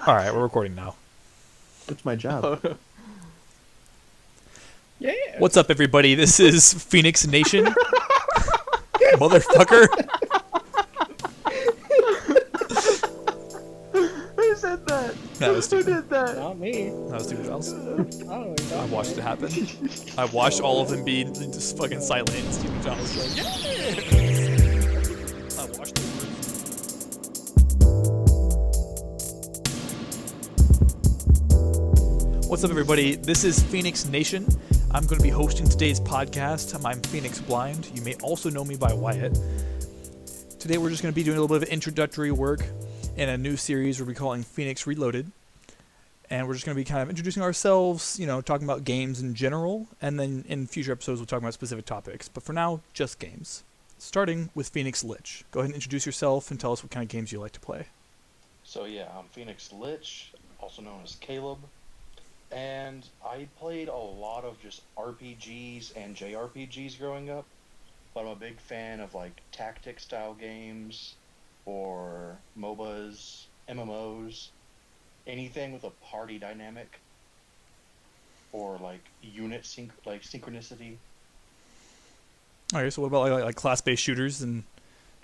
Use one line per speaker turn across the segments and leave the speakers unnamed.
Alright, we're recording now.
It's my job.
Yeah.
What's up, everybody? This is Phoenix Nation. Motherfucker.
Who said that?
That was
Who
stupid.
did that?
Not me.
That was stupid, Giles.
I don't know what you're
I watched it happen. I watched all of them be just fucking silent, and Stephen John was like, yeah! I watched it. What's up, everybody? This is Phoenix Nation. I'm going to be hosting today's podcast. I'm Phoenix Blind. You may also know me by Wyatt. Today we're just going to be doing a little bit of introductory work in a new series we'll be calling Phoenix Reloaded. And we're just going to be kind of introducing ourselves, you know, talking about games in general, and then in future episodes we'll talk about specific topics. But for now, just games. Starting with Phoenix Lich. Go ahead and introduce yourself and tell us what kind of games you like to play.
So yeah, I'm Phoenix Lich, also known as Caleb, and I played a lot of just RPGs and JRPGs growing up, but I'm a big fan of like tactic style games, or MOBAs, MMOs, anything with a party dynamic, or like synchronicity.
Alright, so what about like class-based shooters and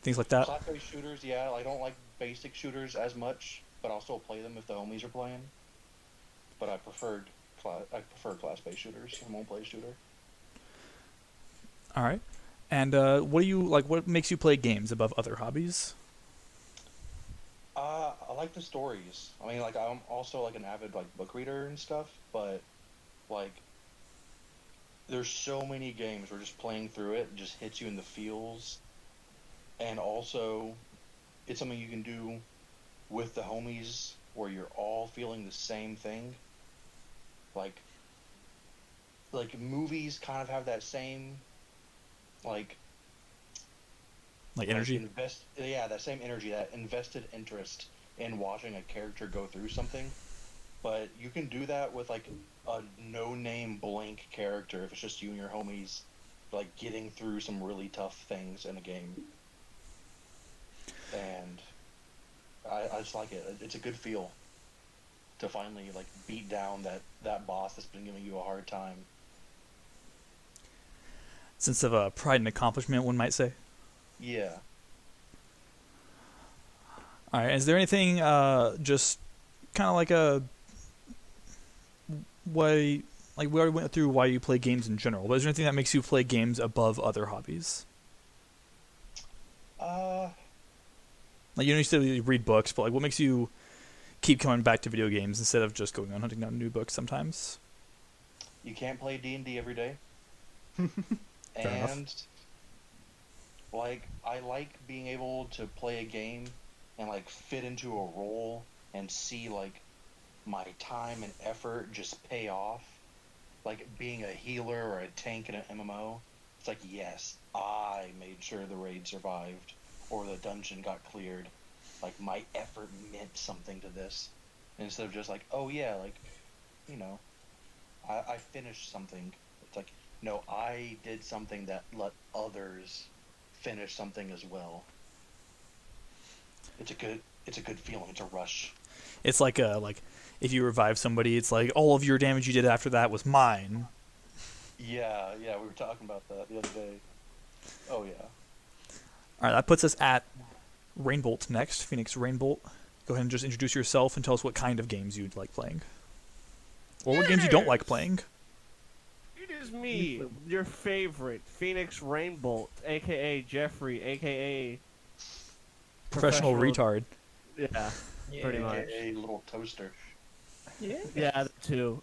things like that?
Class-based shooters, yeah, I don't like basic shooters as much, but I'll still play them if the homies are playing. But I prefer class-based shooters. I won't play shooter.
Alright. And what do you like? What makes you play games above other hobbies?
I like the stories. I mean, like I'm also like an avid like book reader and stuff, but like there's so many games where just playing through it just hits you in the feels, and also it's something you can do with the homies where you're all feeling the same thing. Like movies kind of have that same like
Energy?
that same energy, that invested interest in watching a character go through something. But you can do that with like a no-name blank character if it's just you and your homies like getting through some really tough things in a game. And I just like it. It's a good feel to finally like beat down that boss that's been giving you a hard time.
Sense of pride and accomplishment, one might say.
Yeah.
Alright, is there anything just kind of like a why, like we already went through why you play games in general, but is there anything that makes you play games above other hobbies? Like, you know, you said you read books, but like what makes you keep coming back to video games instead of just going on hunting down new books sometimes?
You can't play D&D every day.
Fair enough.
And like I like being able to play a game and like fit into a role and see like my time and effort just pay off. Like being a healer or a tank in an MMO, it's like, yes, I made sure the raid survived or the dungeon got cleared. Like my effort meant something to this, instead of just like, oh yeah, like, you know, I finished something. It's like, no, I did something that let others finish something as well. It's a good feeling. It's a rush.
It's like if you revive somebody, it's like all of your damage you did after that was mine.
Yeah, we were talking about that the other day. Oh yeah.
Alright, that puts us at Rainbolt next, Phoenix Rainbolt. Go ahead and just introduce yourself and tell us what kind of games you'd like playing. Or what games you don't like playing.
It is me, your favorite, Phoenix Rainbolt, aka Jeffrey, aka
Professional retard.
Yeah, pretty much.
A little toaster.
Yeah, that too.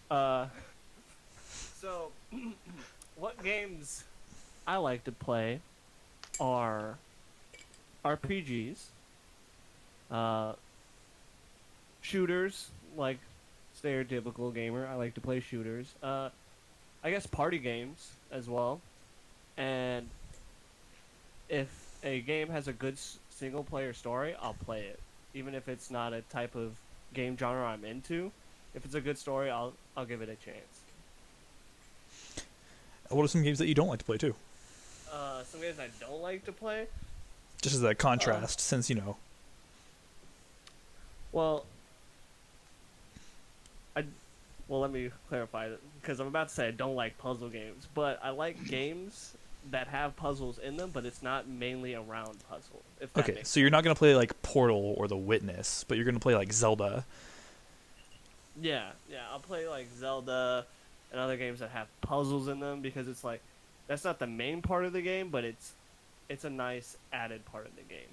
So, what games I like to play are RPGs, shooters, like stereotypical gamer. I like to play shooters. I guess party games as well. And if a game has a good single player story, I'll play it. Even if it's not a type of game genre I'm into, if it's a good story, I'll give it a chance.
What are some games that you don't like to play too?
Some games I don't like to play.
Just as a contrast, since, you know.
Well, I well, let me clarify that because I'm about to say I don't like puzzle games, but I like games that have puzzles in them, but it's not mainly around puzzle. If that
Okay,
makes
so you're not
sense.
gonna play like Portal or The Witness, but you're gonna play like Zelda.
Yeah, yeah, I'll play like Zelda and other games that have puzzles in them because it's like that's not the main part of the game, but it's a nice added part of the game.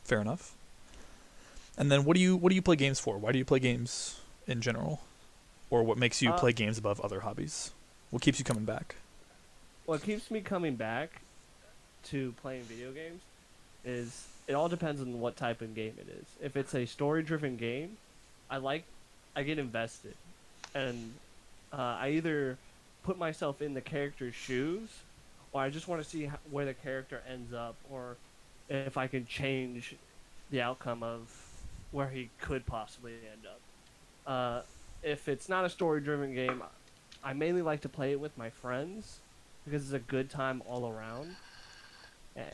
Fair enough. And then what do you play games for? Why do you play games in general? Or what makes you
Uh,
play games above other hobbies? What keeps you coming back?
what keeps me coming back to playing video games is it all depends on what type of game it is. If it's a story-driven game, I like I get invested, and I either put myself in the character's shoes, or I just want to see where the character ends up, or if I can change the outcome of where he could possibly end up. If it's not a story-driven game, I mainly like to play it with my friends because it's a good time all around,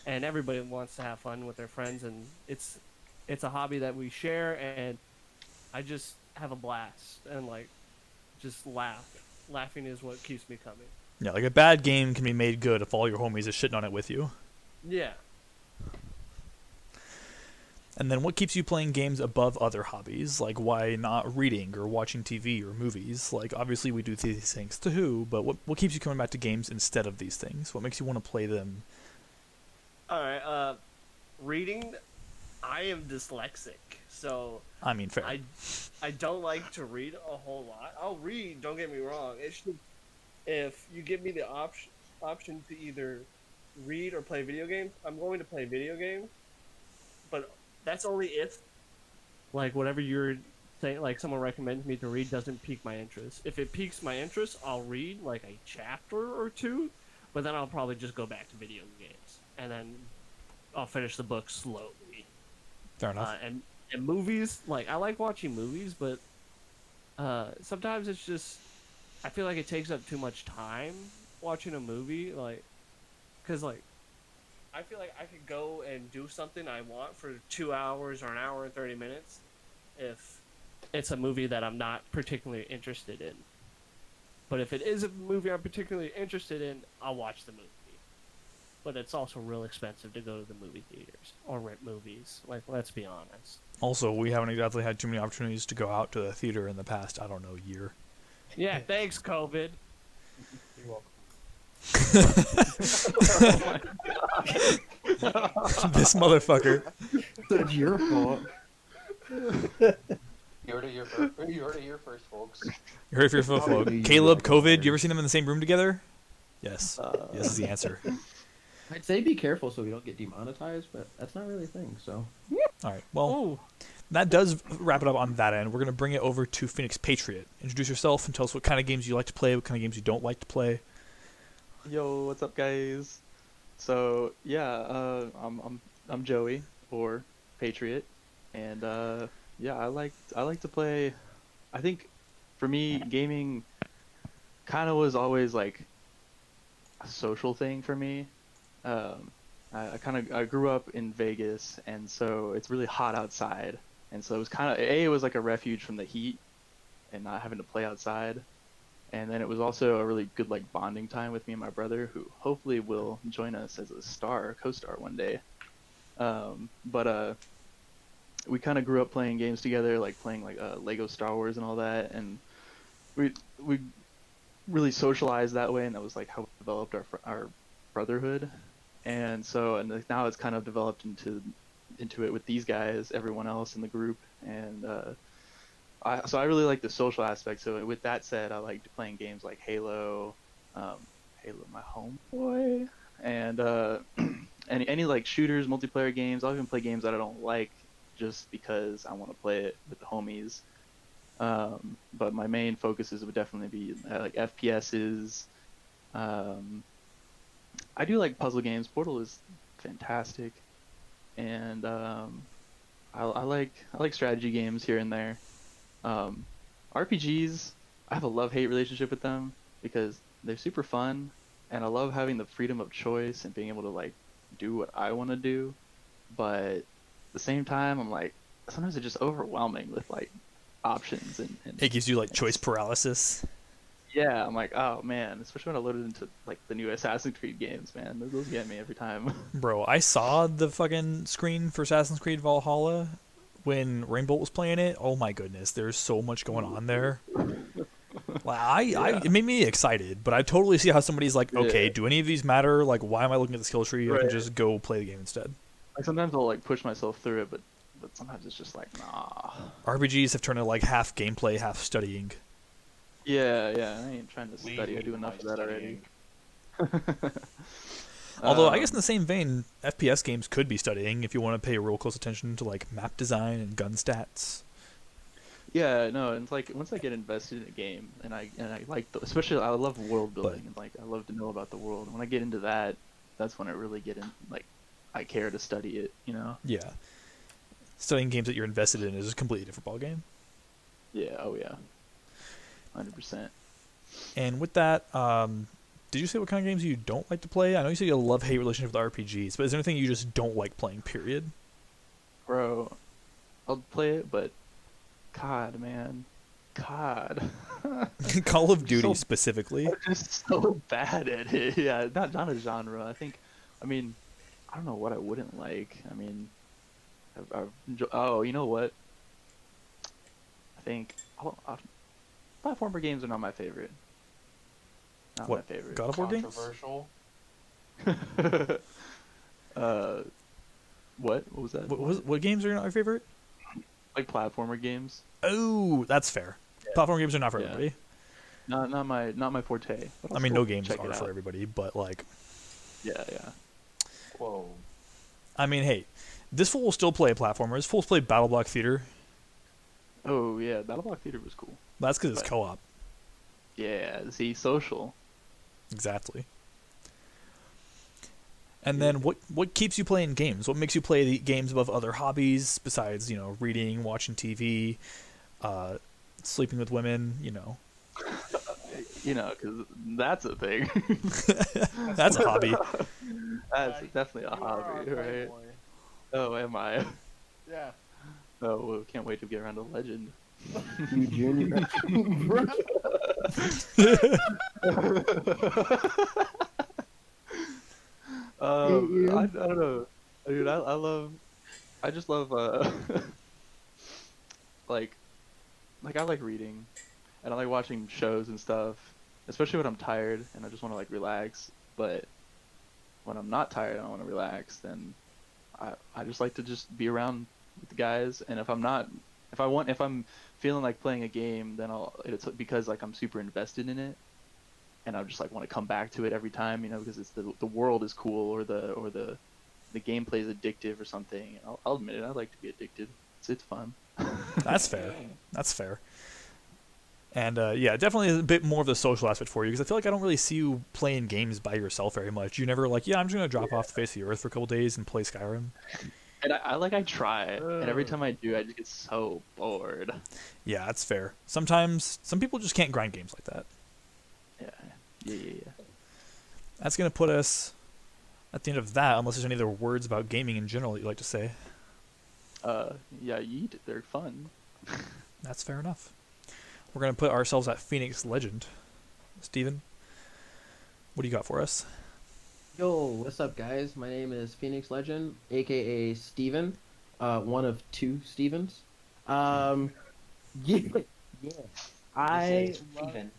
and everybody wants to have fun with their friends, and it's a hobby that we share, and I just have a blast and like just laugh. Laughing is what keeps me coming.
Yeah, like a bad game can be made good if all your homies are shitting on it with you.
Yeah.
And then what keeps you playing games above other hobbies? Like why not reading or watching TV or movies? Like obviously we do these things too, but what keeps you coming back to games instead of these things? What makes you want to play them?
All right. Reading. I am dyslexic, so
I mean, fair.
I don't like to read a whole lot. I'll read. Don't get me wrong. It's just if you give me the option to either read or play video games, I'm going to play video games. But that's only if like whatever you're saying, like someone recommends me to read doesn't pique my interest. If it piques my interest, I'll read like a chapter or two, but then I'll probably just go back to video games, and then I'll finish the book slowly.
Fair enough.
And movies, like I like watching movies, but sometimes it's just I feel like it takes up too much time watching a movie, like because like I feel like I could go and do something I want for 2 hours or an hour and 30 minutes if it's a movie that I'm not particularly interested in. But if it is a movie I'm particularly interested in, I'll watch the movie. But it's also real expensive to go to the movie theaters or rent movies. Like, let's be honest.
Also, we haven't exactly had too many opportunities to go out to the theater in the past, I don't know, year.
Yeah, thanks, COVID.
You're welcome.
This motherfucker.
That's your fault.
You heard it here first, folks.
You heard it for your foot float.
Probably
Caleb,
you,
COVID, you ever seen them in the same room together? Yes. Yes is the answer.
I'd say be careful so we don't get demonetized, but that's not really a thing, so.
All right. Well,
Oh,
that does wrap it up on that end. We're going to bring it over to Phoenix Patriot. Introduce yourself and tell us what kind of games you like to play, what kind of games you don't like to play.
Yo, what's up, guys? So yeah, I'm Joey or Patriot, and yeah, I like to play. I think for me, gaming kind of was always like a social thing for me. I grew up in Vegas, and so it's really hot outside, and so it was it was like a refuge from the heat and not having to play outside. And then it was also a really good like bonding time with me and my brother, who hopefully will join us as a co-star one day. But we kind of grew up playing games together, like playing like Lego Star Wars and all that, and we really socialized that way, and that was like how we developed our brotherhood. And so now it's kind of developed into it with these guys, everyone else in the group, and so I really like the social aspect. So with that said, I liked playing games like Halo, my homeboy, and any like shooters, multiplayer games. I'll even play games that I don't like just because I want to play it with the homies. But my main focuses would definitely be like FPSs. I do like puzzle games. Portal is fantastic, and I like strategy games here and there. RPGs, I have a love-hate relationship with them because they're super fun, and I love having the freedom of choice and being able to like do what I want to do. But at the same time, I'm like, sometimes it's just overwhelming with like options and
It gives you like choice paralysis.
yeah, I'm like, oh man, especially when I loaded into like the new Assassin's Creed games, man. Those get me every time.
Bro, I saw the fucking screen for Assassin's Creed Valhalla when Rainbolt was playing it. Oh my goodness, there's so much going on there. Like, it made me excited, but I totally see how somebody's like, okay,
Yeah.
do any of these matter? Like, why am I looking at the skill tree? I can
Right.
just go play the game instead.
Like sometimes I'll like push myself through it, but sometimes it's just like, nah.
RPGs have turned into like half gameplay, half studying.
Yeah, I ain't trying to
Leave
study. I
me
do
to
enough
my
of that already.
studying.
Although I guess in the same vein, FPS games could be studying if you want to pay real close attention to like map design and gun stats.
Yeah, no, and it's like once I get invested in a game, and I like especially I love world building, and like I love to know about the world. And when I get into that, that's when I really get in. Like, I care to study it, you know?
Yeah. Studying games that you're invested in is a completely different ballgame.
Yeah, oh yeah, 100%.
And with that, did you say what kind of games you don't like to play? I know you said you have a love-hate relationship with RPGs, but is there anything you just don't like playing, period?
Bro, I'll play it, but COD, man, COD.
Call of Duty
So-
specifically.
I'm just so bad at it. Yeah, not a genre. I mean, I don't know what I wouldn't like. I mean, oh, you know what? I think platformer games are not my favorite. Not
What,
my favorite.
God of War games?
Controversial.
uh, what? What was that?
What games are not your favorite?
Like platformer games?
Oh, that's fair. Platform games are not for
Yeah.
everybody.
Not my forte. But I'll
I mean,
still
no games
check it
are for
out.
everybody, but like,
Yeah.
Whoa.
I mean, hey, this fool will still play platformers. This fool's played Battle Block Theater.
Oh yeah, Battle Block Theater was cool.
That's because it's
But-
co-op.
Yeah, see, social.
Exactly. And then what keeps you playing games? What makes you play the games above other hobbies besides, reading, watching TV, sleeping with women,
You know, because that's a thing.
That's a hobby.
That's definitely a
You are our
hobby, right?
playboy.
Oh, am I?
Yeah.
Oh, well, can't wait to get around to Legend.
You junior.
I don't know, dude. I just love like I like reading, and I like watching shows and stuff, especially when I'm tired and I just want to like relax. But when I'm not tired and I want to relax, then I just like to just be around with the guys. And if I'm feeling like playing a game, then it's because like I'm super invested in it, and I just like want to come back to it every time, because it's the world is cool, or the gameplay is addictive or something. And I'll admit it, I like to be addicted. It's fun.
That's fair. That's fair. And yeah, definitely a bit more of the social aspect for you, because I feel like I don't really see you playing games by yourself very much. You never like, yeah, I'm just gonna drop off the face of the earth for a couple days and play Skyrim.
And I try, and every time I do, I just get so bored.
Yeah, that's fair. Sometimes some people just can't grind games like that.
Yeah.
That's gonna put us at the end of that, unless there's any other words about gaming in general that you'd like to say.
Yeah, they're fun.
That's fair enough. We're gonna put ourselves at PHNXLegend. Steven, what do you got for us?
Yo, what's up, guys? My name is PHNXLegend, aka Steven, one of two Stevens. Yeah. I love
Steven.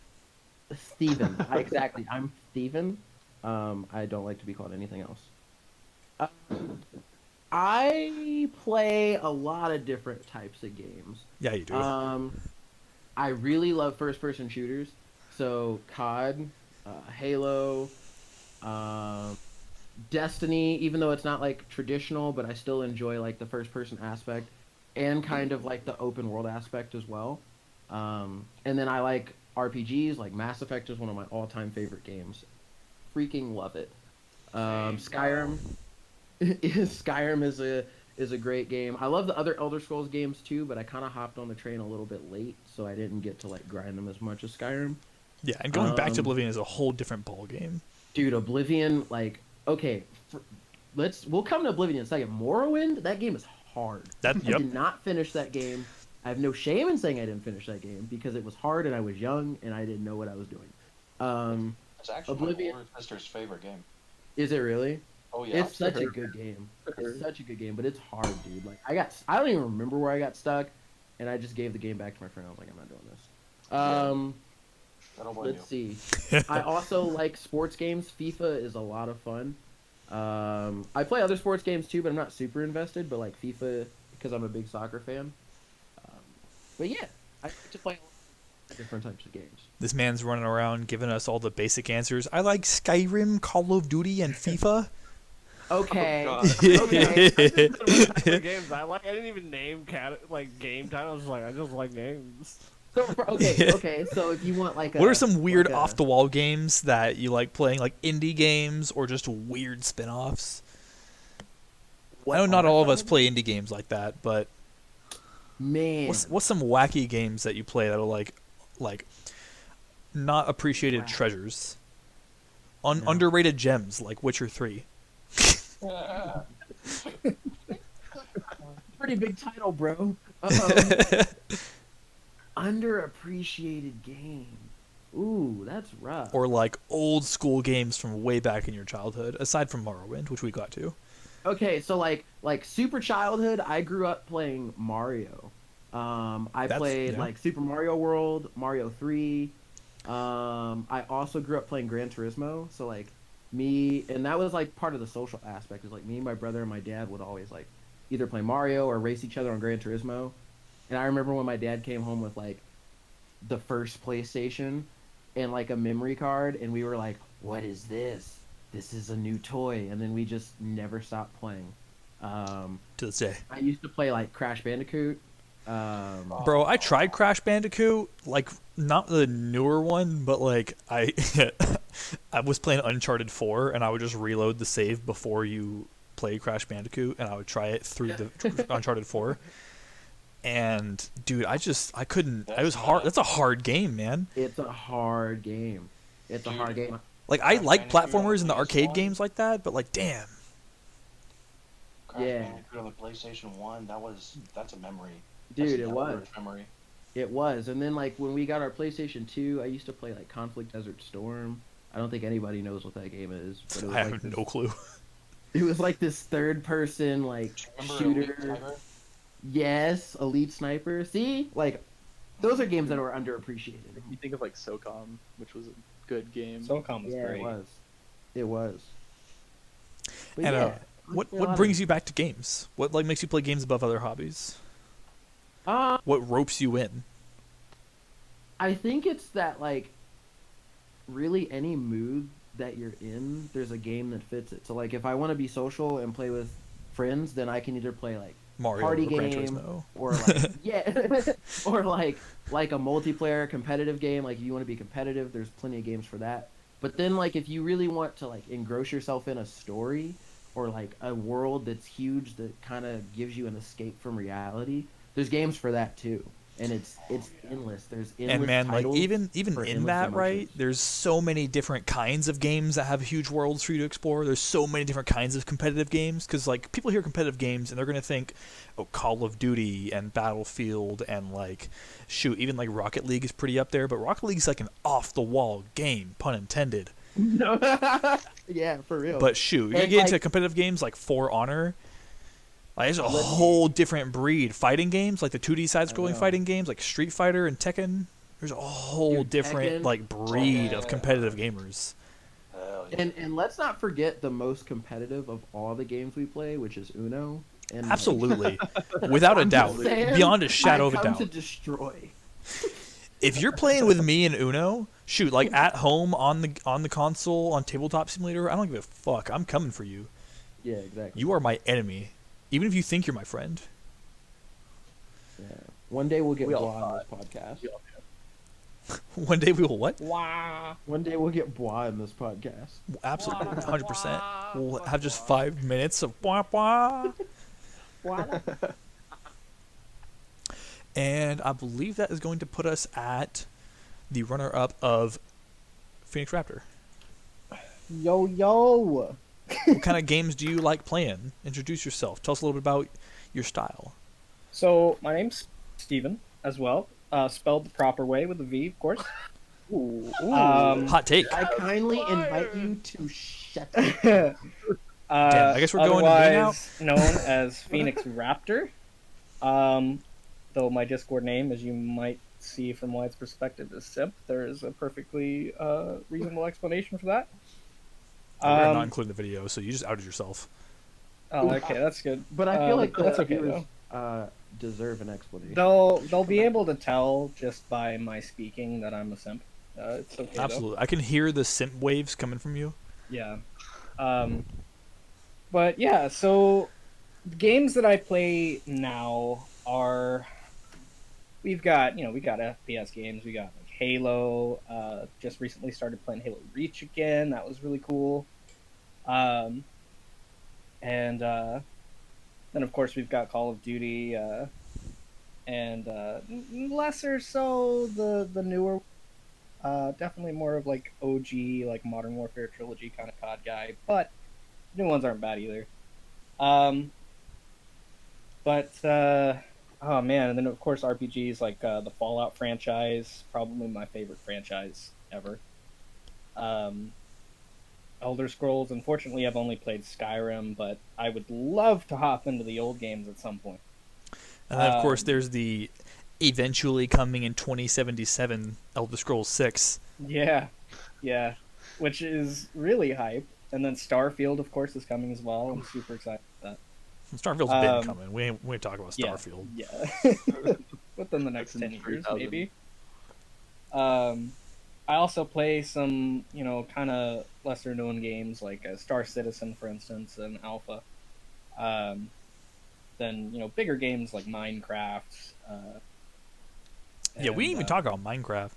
Steven. Exactly. I'm Steven. I don't like to be called anything else. I play a lot of different types of games.
Yeah, you do.
I really love first-person shooters. So COD, Halo, Destiny, even though it's not like traditional, but I still enjoy like the first-person aspect and kind of like the open world aspect as well. And then I like RPGs, like Mass Effect is one of my all-time favorite games. Freaking love it. Skyrim is a great game. I love the other Elder Scrolls games too, but I kind of hopped on the train a little bit late, so I didn't get to like grind them as much as Skyrim.
Yeah, and going back to Oblivion is a whole different ball game.
Dude, Oblivion, like, okay, we'll come to Oblivion in a second. Morrowind, that game is hard.
That
I
yep.
did not finish that game. I have no shame in saying I didn't finish that game because it was hard and I was young and I didn't know what I was doing.
It's actually
Oblivion.
my older sister's favorite game.
Is it really?
Oh yeah.
It's such a good game. It's such a good game, but it's hard, dude. Like I don't even remember where I got stuck, and I just gave the game back to my friend. I was like, I'm not doing this.
I don't blame
Let's see. I also like sports games. FIFA is a lot of fun. I play other sports games too, but I'm not super invested. But like FIFA, because I'm a big soccer fan. But yeah, I like to play different types of games.
This man's running around giving us all the basic answers. I like Skyrim, Call of Duty, and FIFA.
Okay.
Okay. Games I like. I didn't even name game titles. I just like games.
So okay. So if you want like,
what are some weird off-the-wall games that you like playing, like indie games or just weird spin-offs? I know not all of us play indie games like that, but
man,
what's some wacky games that you play that are like not appreciated treasures, underrated gems like Witcher 3?
Pretty big title, bro. Underappreciated game. Ooh, that's rough.
Or like old school games from way back in your childhood, aside from Morrowind, which we got to.
Okay, so like super childhood, I grew up playing Mario. I played like Super Mario World, Mario 3. I also grew up playing Gran Turismo, so like me, and that was like part of the social aspect, is like me, my brother, and my dad would always like either play Mario or race each other on Gran Turismo. And I remember when my dad came home with like the first PlayStation and like a memory card, and we were like, what is this? This is a new toy. And then we just never stopped playing.
To this day.
I used to play like Crash Bandicoot.
Bro, I tried Crash Bandicoot, like not the newer one, but like I was playing Uncharted 4, and I would just reload the save before you play Crash Bandicoot, and I would try it through the Uncharted 4. And dude, I couldn't. It was hard. That's a hard game, man.
It's a hard game. It's a hard game.
Like I like platformers in the arcade games like that, but like, damn.
Crash Bandicoot on the PlayStation 1, that's a memory.
Dude, it was.
Memory.
It was. And then like when we got our PlayStation 2, I used to play like Conflict Desert Storm. I don't think anybody knows what that game is. But it was
I have no clue.
It was like this third person like shooter. Yes, Elite Sniper. See? Like those are games that were underappreciated.
You think of like SOCOM, which was a good game.
SOCOM was great.
It was. But
and what brings you back to games? What like makes you play games above other hobbies? What ropes you in?
I think it's that like really any mood that you're in, there's a game that fits it. So like if I want to be social and play with friends, then I can either play like
Mario
party
or
game or like or like a multiplayer competitive game. Like if you want to be competitive, there's plenty of games for that. But then like if you really want to like engross yourself in a story or like a world that's huge that kind of gives you an escape from reality, there's games for that too. And it's endless. There's endless
and man, like
titles
even
for
in that,
emotions.
right? There's so many different kinds of games that have huge worlds for you to explore. There's so many different kinds of competitive games because like people hear competitive games and they're gonna think, oh, Call of Duty and Battlefield and like shoot, even like Rocket League is pretty up there. But Rocket League is like an off the wall game, pun intended.
No. Yeah, for real.
But shoot, you get into competitive games like For Honor. Like, there's a whole different breed. Fighting games, like the 2D side-scrolling fighting games, like Street Fighter and Tekken. There's a whole different like breed of competitive gamers.
And let's not forget the most competitive of all the games we play, which is Uno. And
absolutely, without a doubt, beyond a shadow of a doubt.
To destroy.
If you're playing with me in Uno, shoot, like at home on the console on Tabletop Simulator, I don't give a fuck. I'm coming for you.
Yeah, exactly.
You are my enemy. Even if you think you're my friend.
Yeah. One day we'll get Bois on this podcast.
One day we will what?
Wow. One day we'll get Bois in this podcast.
Absolutely, 100%. We'll have just 5 minutes of Bois Bois. And I believe that is going to put us at the runner-up of PHNX Raptor.
Yo.
What kind of games do you like playing? Introduce yourself. Tell us a little bit about your style.
So my name's Steven as well, spelled the proper way with a V, of course.
Ooh.
Hot take.
I kindly invite you to shut up.
Damn, I guess we're going to B now?
Otherwise known as Phoenix Raptor. Though my Discord name, as you might see from Wyatt's perspective, is Simp. There is a perfectly reasonable explanation for that.
We're not including the video, so you just outed yourself.
Oh, okay, that's good.
But I feel like
that's
the
okay
viewers
though.
deserve an explanation.
They'll be able to tell just by my speaking that I'm a simp. It's okay.
Absolutely, I can hear the simp waves coming from you.
Though. Yeah. But yeah, so the games that I play now are we got FPS games. We got like Halo. Just recently started playing Halo Reach again. That was really cool. And then of course we've got Call of Duty, and lesser so the newer, definitely more of like OG like Modern Warfare trilogy kind of COD guy, but new ones aren't bad either. But oh man, and then of course RPGs like the Fallout franchise, probably my favorite franchise ever. Elder Scrolls, unfortunately I've only played Skyrim, but I would love to hop into the old games at some point.
And then, of course, there's the eventually coming in 2077 Elder Scrolls 6.
Yeah, which is really hype. And then Starfield, of course, is coming as well. I'm super excited about that.
Starfield's been coming. We ain't talking about Starfield.
Yeah. Within the next 10 years, maybe. I also play some, kind of lesser known games like Star Citizen, for instance, and Alpha. Then, bigger games like Minecraft.
Yeah, we didn't even talk about Minecraft.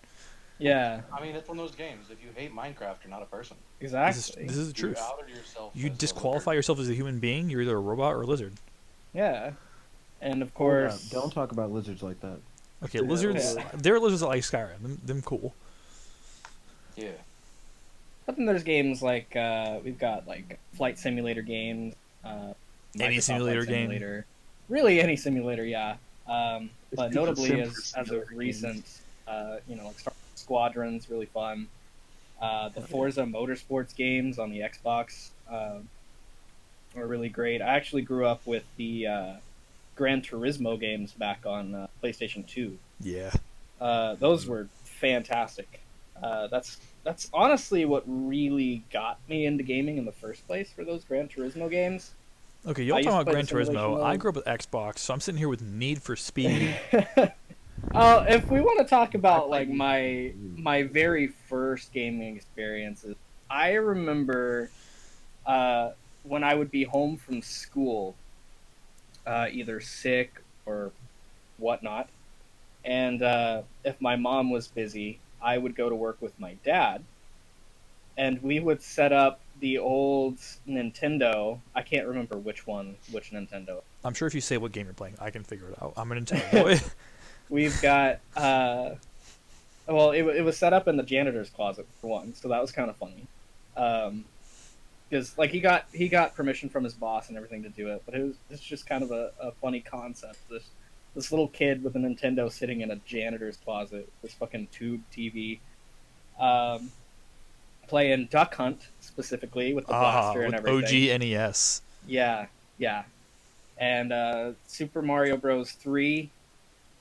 Yeah.
I mean, it's one of those games. If you hate Minecraft, you're not a person.
Exactly.
This is the truth.
You outed yourself.
You
as a
disqualify
lizard.
yourself as a human being. You're either a robot or a lizard.
Yeah. And of
Hold up,
course...
don't talk about lizards like that.
Okay, lizards.
Yeah.
There are lizards that like Skyrim. Them cool.
Yeah.
But then there's games like, we've got like flight simulator games.
Any
Microsoft
simulator
Flight
game.
Simulator. Really any simulator, yeah. But
It's
notably
simple
as of
simulator
recent, like Star Squadron's really fun. The Forza Motorsports games on the Xbox are really great. I actually grew up with the Gran Turismo games back on PlayStation 2.
Yeah.
Those were fantastic. That's honestly what really got me into gaming in the first place for those Gran Turismo games.
Okay, y'all
I used
talking
to
about
play
Gran
the simulation
Turismo. I
mode.
grew up with Xbox, so I'm sitting here with Need for Speed.
If we want to talk about like my very first gaming experiences, I remember when I would be home from school, either sick or whatnot, and if my mom was busy, I would go to work with my dad, and we would set up the old Nintendo. I can't remember which Nintendo.
I'm sure if you say what game you're playing, I can figure it out. I'm a Nintendo boy.
We've got well, it was set up in the janitor's closet for one, so that was kind of funny. Because like he got permission from his boss and everything to do it, but it's just kind of a funny concept. This little kid with a Nintendo sitting in a janitor's closet, this fucking tube TV, playing Duck Hunt specifically with the blaster and
with
everything.
OG NES.
Yeah. And Super Mario Bros. 3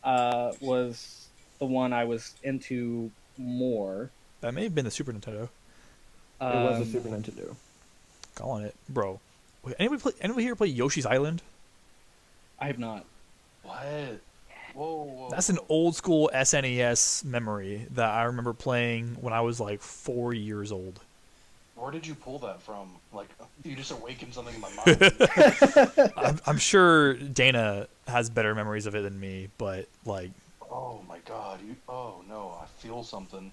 was the one I was into more.
That may have been the Super Nintendo.
It was a Super Nintendo.
Calling it, bro. Wait, anybody here play Yoshi's Island?
I have not.
What? Whoa.
That's an old school SNES memory that I remember playing when I was like 4 years old.
Where did you pull that from? Like, you just awakened something in my mind.
I'm sure Dana has better memories of it than me, but like,
Oh my god. Oh no, I feel something.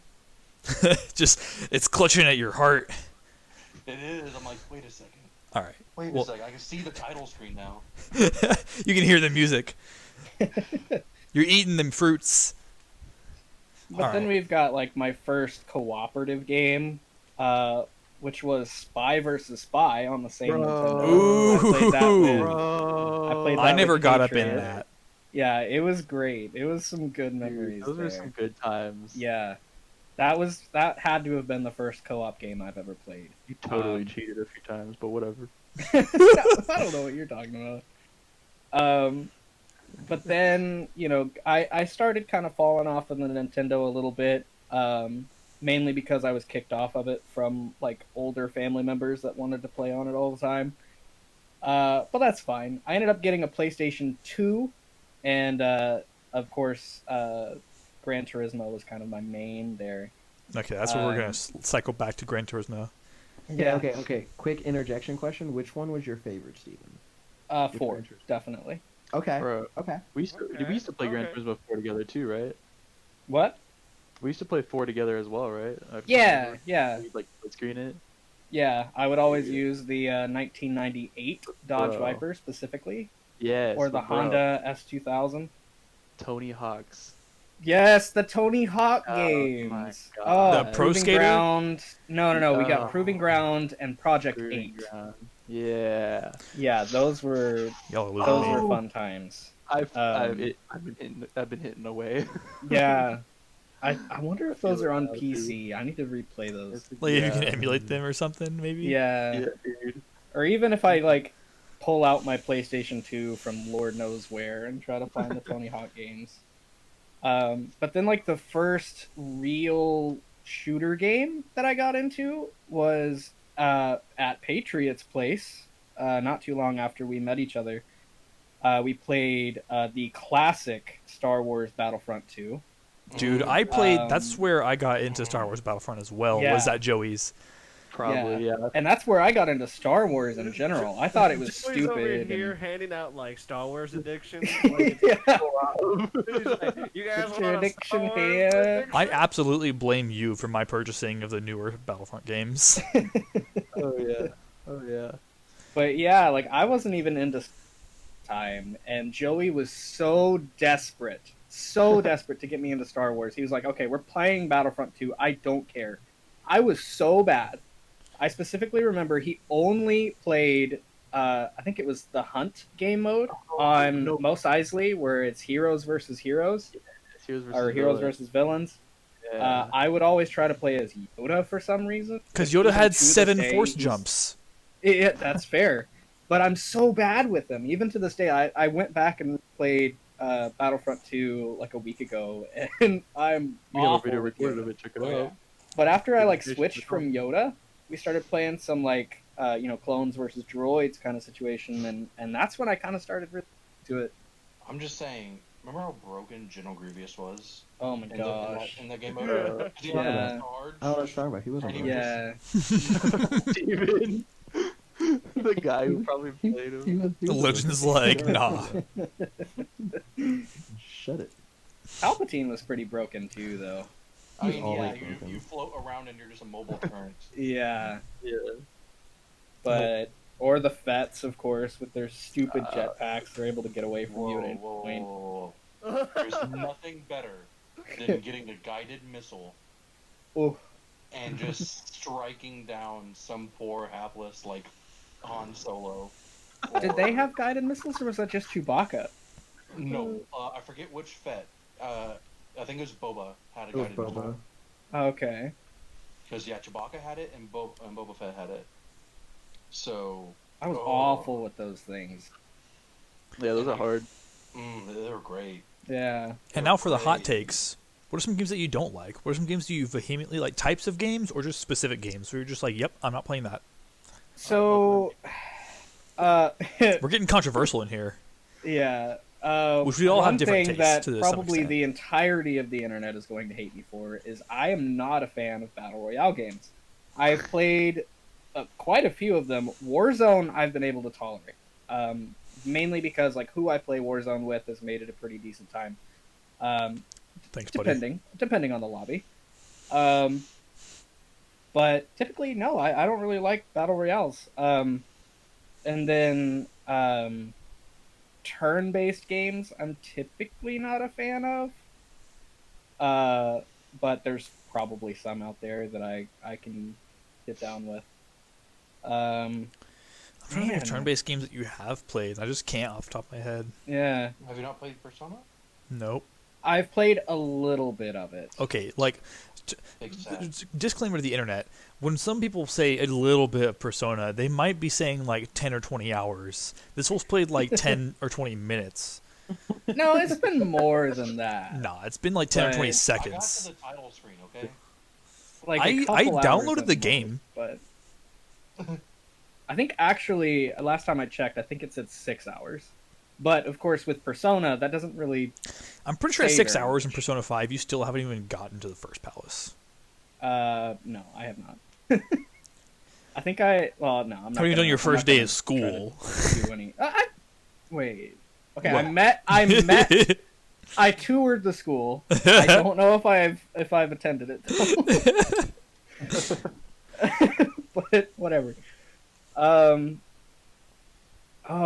just it's clutching at your heart.
It is. I'm like, wait a second.
All right.
Wait
Well-
a second. I can see the title screen now.
You can hear the music. You're eating them fruits.
But then
Alright.
we've got like my first cooperative game, which was Spy versus Spy on the same Nintendo.
Ooh.
I played that with,
Bro.
I played
I
that
never
with
got up in
Patriot.
that.
Yeah, it was great. It was some good
Dude,
memories
those
there.
were some good times.
Yeah, that had to have been the first co-op game I've ever played.
You totally cheated a few times, but whatever.
I don't know what you're talking about. But then, I started kind of falling off of the Nintendo a little bit, mainly because I was kicked off of it from like older family members that wanted to play on it all the time. But that's fine. I ended up getting a PlayStation 2, and of course, Gran Turismo was kind of my main there.
Okay, that's where we're gonna cycle back to Gran Turismo.
Yeah. Okay. Quick interjection question: which one was your favorite, Steven?
4, definitely.
Okay.
Bro,
Okay.
we used to play Gran Turismo 4 together too, right?
What?
We used to play 4 together as well, right?
Yeah, yeah.
We'd like split screen it.
Yeah, I would always use the 1998 Dodge
Bro.
Viper specifically,
Yes.
or the
bro.
Honda S2000.
Tony Hawk's.
Yes, the Tony Hawk
Oh
games.
my
Oh,
God.
The Pro
Proving
Skater?
Ground. No. We got
Oh.
Proving Ground and Project
Proving
8.
Ground. Yeah.
Yeah, those were
Y'all are losing me.
fun times.
I've
Um,
been hitting away.
Yeah. I wonder if those
feel
are on
it now,
PC. I need to replay those.
Like if you can
Yeah.
emulate them or something, maybe.
Yeah.
Yeah, dude.
Or even if I like pull out my PlayStation 2 from Lord knows where and try to find the Tony Hawk games. But then like the first real shooter game that I got into was at Patriot's place. Not too long after we met each other, we played the classic Star Wars Battlefront 2.
Dude, I played.
Um,
That's where I got into Star Wars Battlefront as well. Was
Yeah.
at Joey's.
Probably, yeah.
And that's where I got into Star Wars in general. I thought it was
Joey's over
stupid.
here
and-
handing out like Star Wars addiction.
Yeah.
He's like, you guys
Get your
want a
addiction
Star Wars
here.
addiction?
I absolutely blame you for my purchasing of the newer Battlefront games.
Oh yeah. Oh yeah.
But yeah, like I wasn't even into time, and Joey was so desperate to get me into Star Wars. He was like, "Okay, we're playing Battlefront 2. I don't care." I was so bad. I specifically remember he only played, I think it was the Hunt game mode on Mos Eisley, where it's heroes versus heroes,
Heroes versus
or heroes
villains.
versus villains.
Yeah.
I would always try to play as Yoda for some reason.
Because
Even
Yoda had
to this
7
day,
force
he's-
jumps.
Yeah, that's fair. But I'm so bad with them. Even to this day, I went back and played Battlefront 2 like a week ago, and I'm
We have a
awful
video
with
recorded
Yoda.
of it. Check it
Oh, yeah.
out.
But after I like
Finish
switched
the
from Yoda, we started playing some like clones versus droids kind of situation, and that's when I kind of started really to it.
I'm just saying. Remember how broken General Grievous was
Oh my
in
gosh.
the game mode? 'Cause he had
Yeah.
the hard-
I don't know what you're talking about. He wasn't.
And he
right.
Yeah.
Steven. The guy who probably played him.
The Legend's like, nah.
Shut it.
Palpatine was pretty broken too, though.
I mean,
He's
yeah,
always
you,
broken.
you float around and you're just a mobile turret.
Yeah.
Yeah.
But or the Fets, of course, with their stupid jetpacks, they're able to get away from you at any point.
Whoa. There's nothing better than getting a guided missile
Ooh.
and just striking down some poor hapless like Han Solo.
Did they have guided missiles, or was that just Chewbacca?
No, I forget which Fett. I think it was Boba had a
It was
guided missile.
Boba.
Okay.
Because yeah, Chewbacca had it and Boba Fett had it. So
I was
Oh.
awful with those things.
Yeah, those are hard.
they were great.
Yeah.
And now for the hot
Great.
takes. What are some games that you don't like? What are some games that you vehemently like? Types of games or just specific games where you're just like, yep, I'm not playing that.
So,
We're getting controversial in here.
yeah.
Which we all have
one
different
thing
tastes
that
to some
probably
extent.
the entirety of the internet is going to hate me for is I am not a fan of battle royale games. I've played quite a few of them. Warzone, I've been able to tolerate, mainly because like who I play Warzone with has made it a pretty decent time.
Thanks, buddy.
Depending on the lobby. But typically, no, I don't really like battle royales. And then turn-based games, I'm typically not a fan of. But there's probably some out there that I can get down with.
I'm I'm trying to think of
Man.
turn-based games that you have played. I just can't off the top of my head.
Yeah,
Have you not played Persona?
Nope.
I've played a little bit of it.
Okay, like,
Big sad.
disclaimer to the internet. When some people say a little bit of Persona, they might be saying like 10 or 20 hours. This was played like 10 or 20 minutes.
No, it's been more than that.
Nah, it's been like 10 or 20
Right.
I got to
seconds.
the title screen, okay?
Like
I
a couple hours
downloaded
at
the
most,
game.
but I think actually last time I checked, I think it said 6 hours. But of course, with Persona, that doesn't really.
I'm pretty sure at
Say
6
very
hours in
much.
Persona 5, you still haven't even gotten to the first palace.
No, I have not. I think I. Well, no, I'm not.
How have you done your
I'm
first
not
day
gonna
of school?
try to do any- wait. Okay,
What?
I met. I toured the school. I don't know if I've attended it though. But whatever. Oh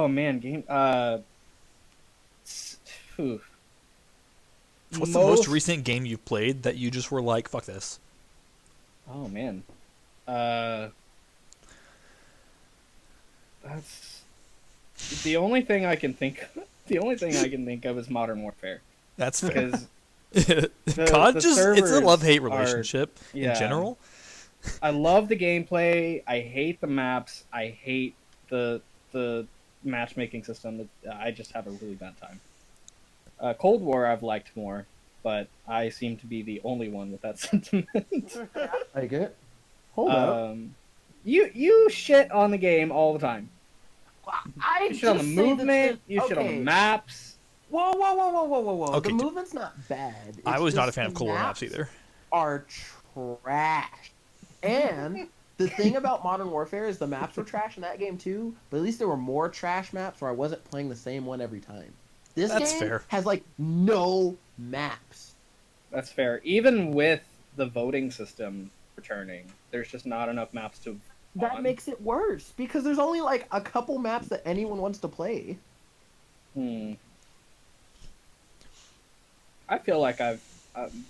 man, game. Phew.
What's the most recent game you've played that you just were like, fuck this?
Oh man. That's the only thing I can think. The only thing I can think of is Modern Warfare
That's fair.
because
COD
the
it's a
servers
love-hate
are-
relationship
yeah.
in general.
I love the gameplay. I hate the maps. I hate the matchmaking system. I just have a really bad time. Cold War I've liked more, but I seem to be the only one with that sentiment.
Like it. Hold up.
You shit on the game all the time.
I
You shit on the
just say that
movement.
the-
You shit on the
okay.
maps.
Whoa, whoa, whoa, whoa, whoa, whoa, whoa!
Okay,
The movement's not bad.
I
It's
was not a
just
fan of
the
Cold War maps either.
Are trash. And the thing about Modern Warfare is the maps were trash in that game too, but at least there were more trash maps where I wasn't playing the same one every time. This
That's
game
fair.
has like no maps.
That's fair. Even with the voting system returning, there's just not enough maps to.
That makes it worse because there's only like a couple maps that anyone wants to play.
I feel like I've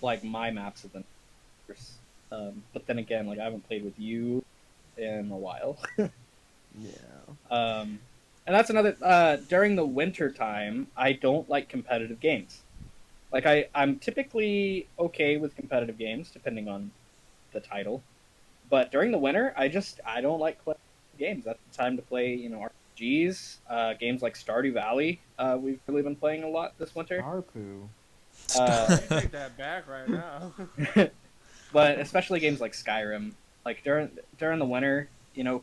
like my maps have been worse. But then again, like I haven't played with you in a while.
Yeah.
And that's another. During the winter time, I don't like competitive games. Like I'm typically okay with competitive games, depending on the title. But during the winter, I don't like playing games. That's the time to play, RPGs, games like Stardew Valley. We've really been playing a lot this winter.
Harpoo.
Take that back right now.
But especially games like Skyrim. Like during the winter,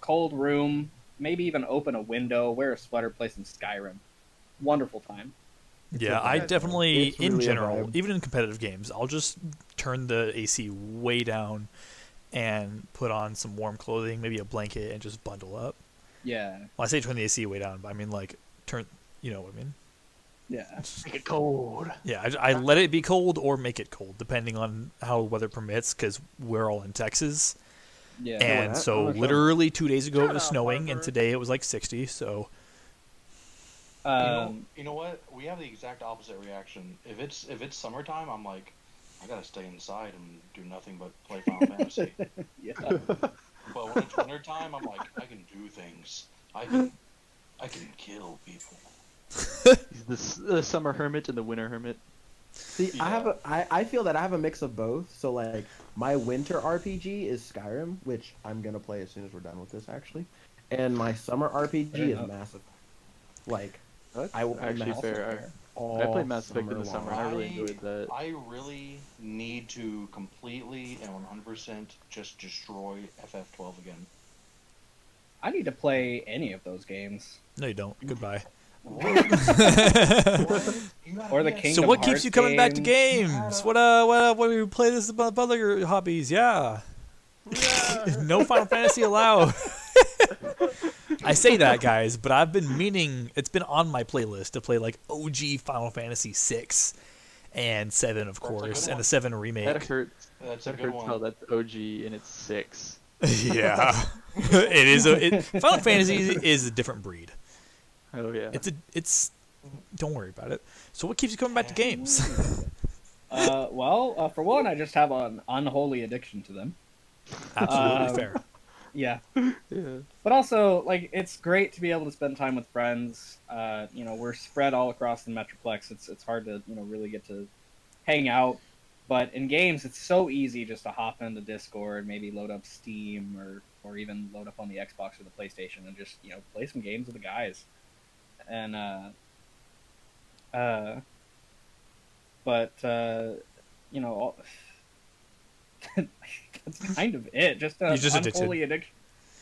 cold room, maybe even open a window, wear a sweater, play some Skyrim. Wonderful time.
Yeah, I definitely,
It's
in
really a
general,
vibe.
even in competitive games, I'll just turn the AC way down and put on some warm clothing, maybe a blanket, and just bundle up.
Yeah.
Well, I say turn the AC way down, but I mean like turn, you know what I mean?
Yeah.
Make it cold.
Yeah, I let it be cold or make it cold, depending on how weather permits, because we're all in Texas.
Yeah.
And
that?
so
Oh, sure.
literally 2 days ago it
Shut
was
up,
snowing, and
Harper.
today it was like 60, so...
You know what? We have the exact opposite reaction. If it's summertime, I'm like, I gotta stay inside and do nothing but play Final Fantasy.
Yeah.
But when it's wintertime, I'm like, I can do things. I can kill people.
He's the summer hermit and the winter hermit.
See,
Yeah.
I feel that I have a mix of both. So like my winter RPG is Skyrim, which I'm gonna play as soon as we're done with this actually, and my summer RPG
Fair
is
enough.
Mass Effect. Like
That's
I will
actually
Mass
fair.
Effect
I
all
played Mass Effect in the
summer
summer.
long.
I really enjoyed that.
I really need to completely and 100% just destroy FF12 again.
I need to play any of those games.
No, you don't. Goodbye.
What? You gotta
Or the
be a-
King-
So
Kingdom
what keeps
Hearts
you coming back to
games.
games? What do you play this about other hobbies? Yeah. No Final Fantasy allowed. I say that, guys, but I've been meaning, it's been on my playlist to play like OG Final Fantasy 6 and 7, of
That's a
course,
good
and the
one.
7 remake.
That hurts.
That's a
That
good
hurts
one.
how that's OG and it's 6.
Yeah. It is Final Fantasy is a different breed.
Oh yeah.
It's don't worry about it. So what keeps you coming back to games?
For one, I just have an unholy addiction to them.
Absolutely
Um,
fair.
Yeah.
Yeah.
But also, like, it's great to be able to spend time with friends. We're spread all across the Metroplex. It's hard to, really get to hang out. But in games, it's so easy just to hop into Discord, maybe load up Steam or even load up on the Xbox or the PlayStation and just, play some games with the guys. And, that's kind of it. Just
You're just
unholy addiction.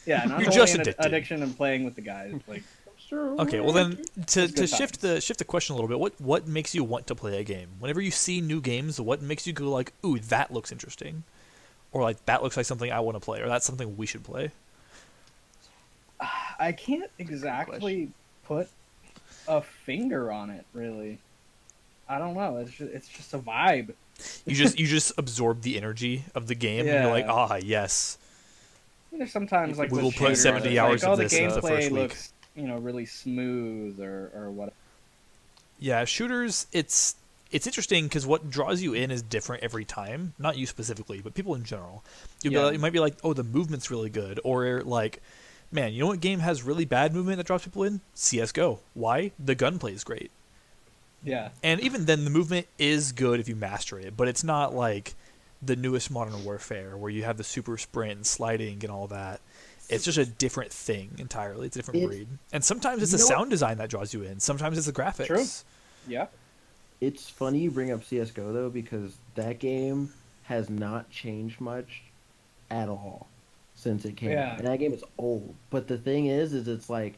Yeah, an
You're
unholy
just addicted.
addiction and playing with the guys. Like,
Okay, well then, to
good
shift the question a little bit, what makes you want to play a game? Whenever you see new games, what makes you go like, ooh, that looks interesting, or like that looks like something I want to play, or that's something we should play?
I can't exactly put a finger on it, really. I don't know. It's just a vibe.
You just absorb the energy of the game, and you're like, ah, yes.
There's sometimes like
we
with
will put
shooters,
70
it's
hours
like,
of
the
this into the
gameplay
first week.
looks, really smooth or what.
Yeah, shooters, it's interesting because what draws you in is different every time. Not you specifically, but people in general. You might be like, oh, the movement's really good, or like, man, you know what game has really bad movement that draws people in? CS:GO. Why? The gunplay is great.
Yeah.
And even then, the movement is good if you master it, but it's not like the newest Modern Warfare where you have the super sprint and sliding and all that. It's just a different thing entirely. It's a different breed. And sometimes it's the sound design that draws you in. Sometimes it's the graphics.
True. Yeah.
It's funny you bring up CS:GO though, because that game has not changed much at all since it came out. And that game is old. But the thing is it's like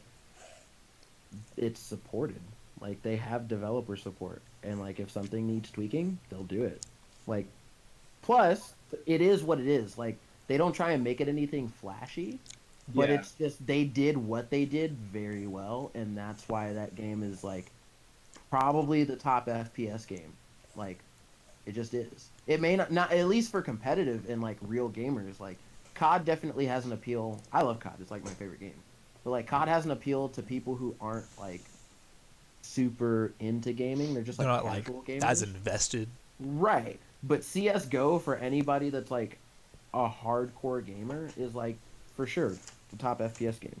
it's supported. Like they have developer support, and like if something needs tweaking, they'll do it. Like, plus it is what it is. Like they don't try and make it anything flashy. But it's just they did what they did very well, and that's why that game is like probably the top FPS game. Like it just is. It may not at least for competitive and like real gamers. Like COD definitely has an appeal. I love COD. It's like my favorite game. But like COD has an appeal to people who aren't like super into gaming. They're just like
not
casual
like
gamers.
as invested.
Right. But CS:GO for anybody that's like a hardcore gamer is like for sure the top FPS game.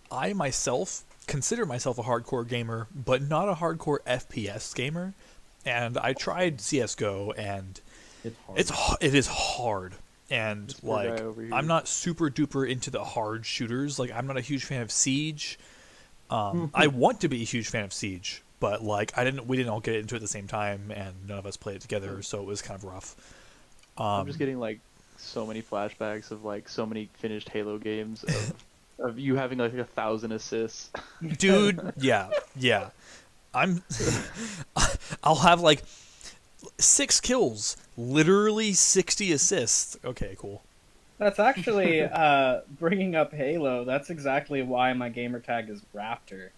I myself consider myself a hardcore gamer, but not a hardcore FPS gamer. And I tried CS:GO, and
It's hard.
it is hard. And
This poor guy
like
over here.
I'm not super duper into the hard shooters. Like I'm not a huge fan of Siege. I want to be a huge fan of Siege, but like we didn't all get into it at the same time, and none of us played it together, so it was kind of rough.
I'm just getting like so many flashbacks of like so many finished Halo games of you having like 1,000 assists.
Dude, yeah. I'll have like 6 kills, literally 60 assists. Okay, cool.
That's actually bringing up Halo. That's exactly why my gamer tag is Raptor.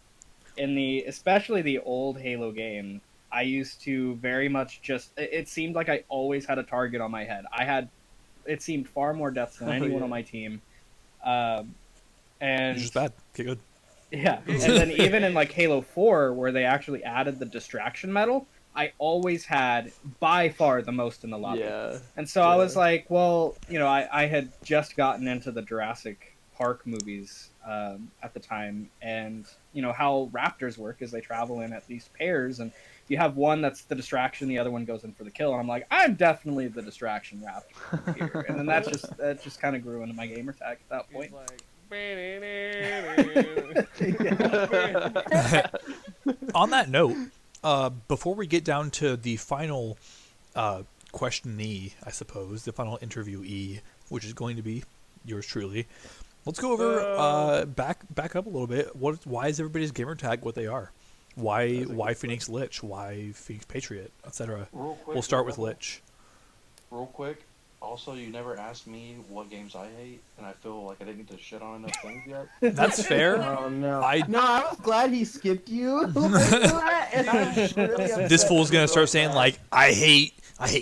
Especially the old Halo game, I used to very much just. It seemed like I always had a target on my head. It seemed far more deaths than anyone on my team. And
It's just bad. Okay, good.
Yeah, and then even in like Halo 4, where they actually added the distraction medal, I always had by far the most in the lobby.
Yeah.
And so I was like, well, I had just gotten into the Jurassic Park movies at the time, and how raptors work is they travel in at these pairs, and you have one that's the distraction, the other one goes in for the kill, and I'm like, I'm definitely the distraction raptor here. And then that just kind of grew into my gamer tag at that point.
On that note, before we get down to the final questionee, I suppose, the final interviewee, which is going to be yours truly, let's go over back up a little bit. Why is everybody's gamer tag what they are? Why Phoenix Lich? Why Phoenix Patriot, etc. We'll start with Lich.
Real quick. Also, you never asked me what games I hate, and I feel like I didn't get to shit on enough things yet.
That's fair.
Oh no!
I
was glad he skipped you. And I'm really upset.
This fool's gonna start saying like, I hate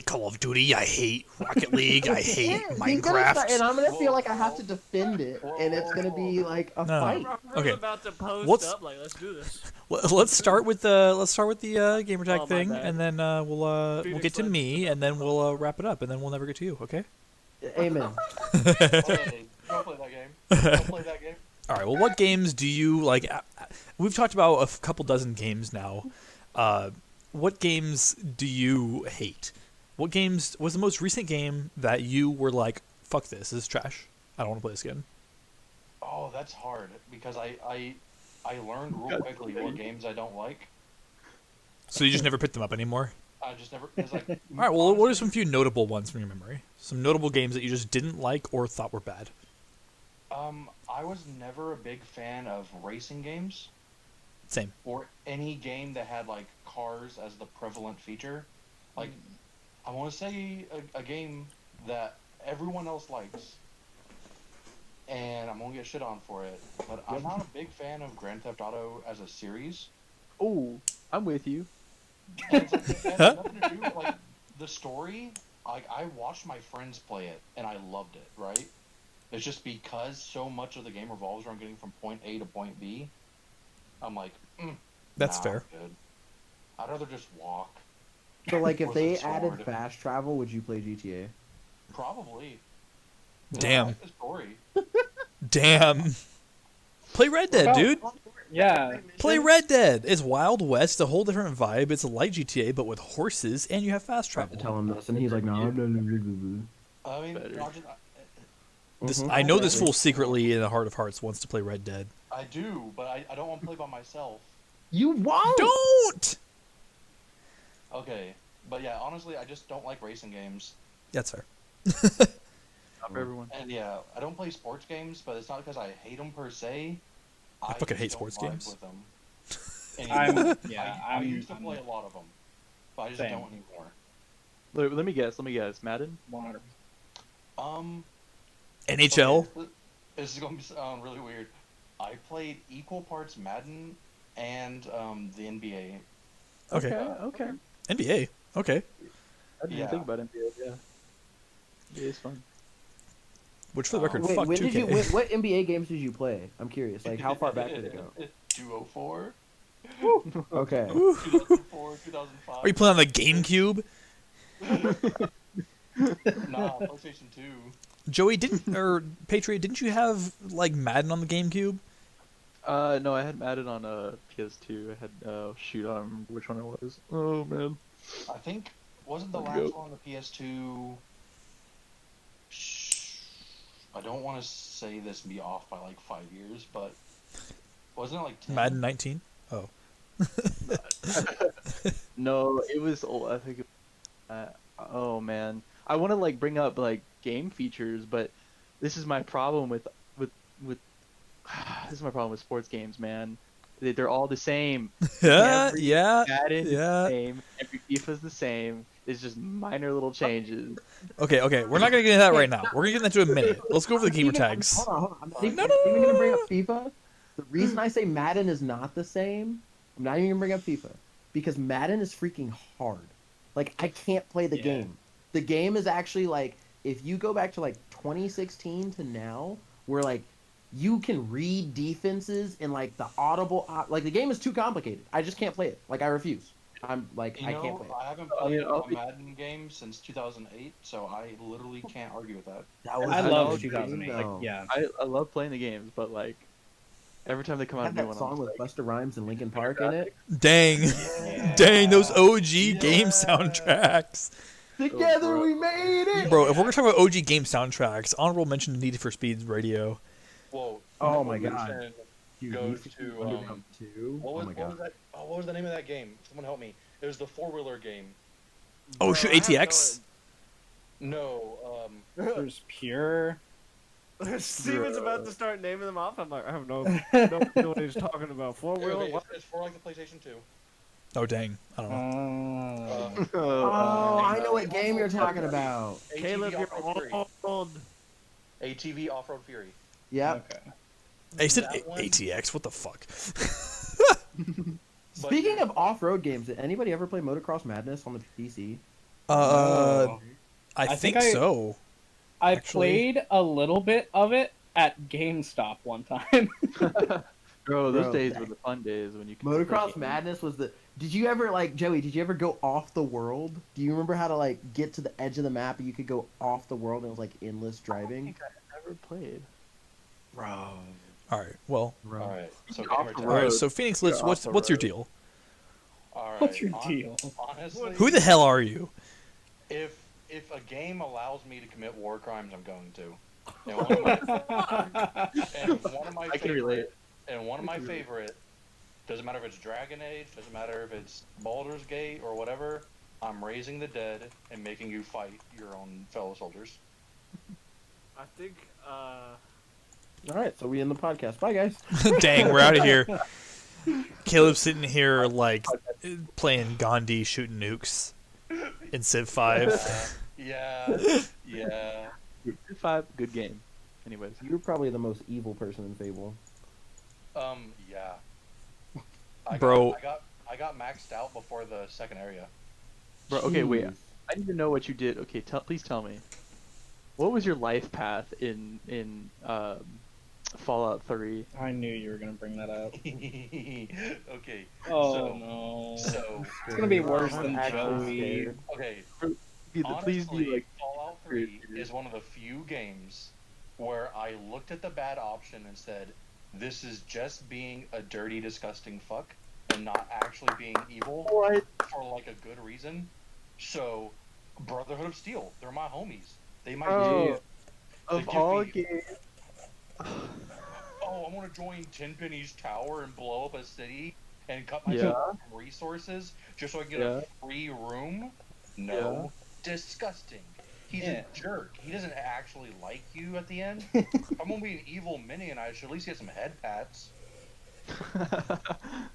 Call of Duty, I hate Rocket League, I hate
He's gonna
Minecraft.
start, and I'm gonna feel like I have to defend it, and it's gonna be like a
No.
fight.
Okay.
About to post
Let's-
up like, let's do this.
Let's start with the gamer tag
Oh, my
thing,
bad.
and then we'll get to
Phoenix
me, and then we'll wrap it up, and then we'll never get to you. Okay?
Amen.
Okay, Don't play that game. Don't play that game.
All right. Well, what games do you like? We've talked about a couple dozen games now. What games do you hate? What games was the most recent game that you were like, "Fuck this is trash. I don't want to play this again."
Oh, that's hard because I learned real quickly what games I don't like.
So you just never picked them up anymore.
I just never. It's like,
All right. Well, what are some few notable ones from your memory? Some notable games that you just didn't like or thought were bad.
I was never a big fan of racing games.
Same.
Or any game that had like cars as the prevalent feature. Like, I want to say a game that everyone else likes, and I'm gonna get shit on for it. But I'm not a big fan of Grand Theft Auto as a series.
Oh, I'm with you.
And it's like, it has nothing to do with like the story. Like, I watched my friends play it, and I loved it. Right? It's just because so much of the game revolves around getting from point A to point B. I'm like,
That's
nah,
fair.
I'm good. I'd rather just walk.
So, like, if
With
they
a sword.
added fast travel, would you play GTA?
Probably.
Damn.
I like the story.
Damn. Play Red Dead, dude.
Yeah.
Play Red Dead. It's Wild West, a whole different vibe. It's like GTA, but with horses, and you have fast
Tried to
travel.
tell him this, and he's like, no.
I mean,
Better.
I
I know this fool secretly in the heart of hearts wants to play Red Dead.
I do, but I don't want to play by myself.
You won't!
Don't!
Okay, but yeah, honestly, I just don't like racing games.
That's fair.
Not for everyone.
And yeah, I don't play sports games, but it's not because I hate them per se.
I fucking
just
hate
don't
sports
vibe
games.
With them. Anymore. I used to
I'm
play a lot of them, but I just
Same.
don't anymore.
Let me guess. Madden?
100.
NHL?
Okay, this is going to sound really weird. I played equal parts Madden and the NBA.
Okay.
Okay.
NBA. Okay.
I didn't even think about NBA. Yeah. NBA is fun.
Which, for the record,
Wait,
fuck
when
2K.
did you? What NBA games did you play? I'm curious. Like, how far back did it go?
204,
Okay.
2004, 2005.
Are you playing on the GameCube?
Nah, PlayStation 2.
Joey, Patriot, didn't you have, like, Madden on the GameCube?
No, I had Madden on PS2. I had shoot, I don't remember which one it was. Oh man.
I think wasn't the
Let
last
me go.
one on the PS2. I don't want to say this and be off by like 5 years, but wasn't it like 10?
Madden 19? Oh.
No, it was old. I think. Oh man, I want to like bring up like game features, but this is my problem with this is my problem with sports games, man. They're all the same.
Yeah,
Every
yeah,
Madden is
yeah.
the same. Every FIFA's the same. It's just minor little changes.
Okay, we're not gonna get into that right now. We're gonna get into it in a minute. Let's go over the gamer tags.
Hold on. I'm not
No,
even going to bring up FIFA. The reason I say Madden is not the same, I'm not even going to bring up FIFA. Because Madden is freaking hard. Like, I can't play the game. The game is actually, like, if you go back to, like, 2016 to now, where, like, you can read defenses and, like, the audible... like, the game is too complicated. I just can't play it. Like, I refuse. I'm, like, I can't play it.
I haven't played a Madden game since 2008, so I literally can't argue with that.
That was
I
an
love
awesome
2008.
game,
Like,
though.
yeah.
I love playing the games, but like every time they come out
Had
a new
that
one,
song
I'm
with
just
Busta Rhymes and Linkin Park in it.
Dang. Dang, those OG game soundtracks.
Together we made it!
Bro, if we're gonna talk about OG game soundtracks, honorable mention to Need for Speed's Radio.
Whoa.
Oh my God.
Go
Need for
to,
Speed Underground 2.
What
Oh
was,
my
what
God.
was that? Oh, what was the name of that game? Someone help me. It was the 4-wheeler game.
Oh,
Bro,
shoot,
I have
ATX?
No,
There's Pure.
Steven's about to start naming them off. I'm like, I have no idea what he's talking about. Four-wheeler?
okay,
What?
it's for like the PlayStation 2.
Oh, dang. I don't know.
Oh, I know what game you're talking about.
Caleb,
ATV
you're
Off-Road Fury.
old.
ATV Off-Road Fury.
Yep.
Okay.
Hey, you said
That one?
ATX? What the fuck?
But-
Speaking of off-road games, did anybody ever play Motocross Madness on the PC?
No.
I
think
think so.
I
Actually-
played a little bit of it at GameStop one time.
Bro, those
Bro,
days
that-
were the fun days when you could
Motocross
play games.
Madness was the... Did you ever, like, Joey, did you ever go off the world? Do you remember how to, like, get to the edge of the map and you could go off the world and it was, like, endless
I don't
driving?
think I ever played.
Bro.
All right. Well.
Bro.
All right. So
Off
gamer
the
tag.
All right.
road.
So Phoenix,
You're
let's.
off
What's
the
your
road.
deal?
All right.
What's your deal?
Honestly,
Who the hell are you?
if a game allows me to commit war crimes, I'm going to. And one of my, and one of my
I can relate.
favorite, doesn't matter if it's Dragon Age, doesn't matter if it's Baldur's Gate or whatever, I'm raising the dead and making you fight your own fellow soldiers.
I think.
All right, so we end the podcast. Bye, guys.
Dang, we're out of here. Caleb's sitting here like playing Gandhi, shooting nukes in Civ 5.
Yeah. Yeah.
5, good game. Anyways.
You're probably the most evil person in Fable.
Yeah.
Bro.
I got maxed out before the second area.
Bro, okay, wait.
Jeez.
I need to know what you did. Okay, please tell me. What was your life path in Fallout 3?
I knew you were gonna bring that up.
Okay.
Oh
so,
no.
So.
It's gonna be worse
I'm
than
actually
Joey.
scared.
Okay.
Please be
Honestly,
like.
Fallout 3 is one of the few games where I looked at the bad option and said, this is just being a dirty, disgusting fuck and not actually being evil
What?
for like a good reason. So, Brotherhood of Steel, they're my homies. They might
Bro,
They
of
give
all
me-
games.
oh, I want to join Tenpenny's Tower and blow up a city and cut myself from resources just so I can get a free room? No. Disgusting. He's a jerk. He doesn't actually like you at the end. If I'm gonna be an evil minion, I should at least get some head pats.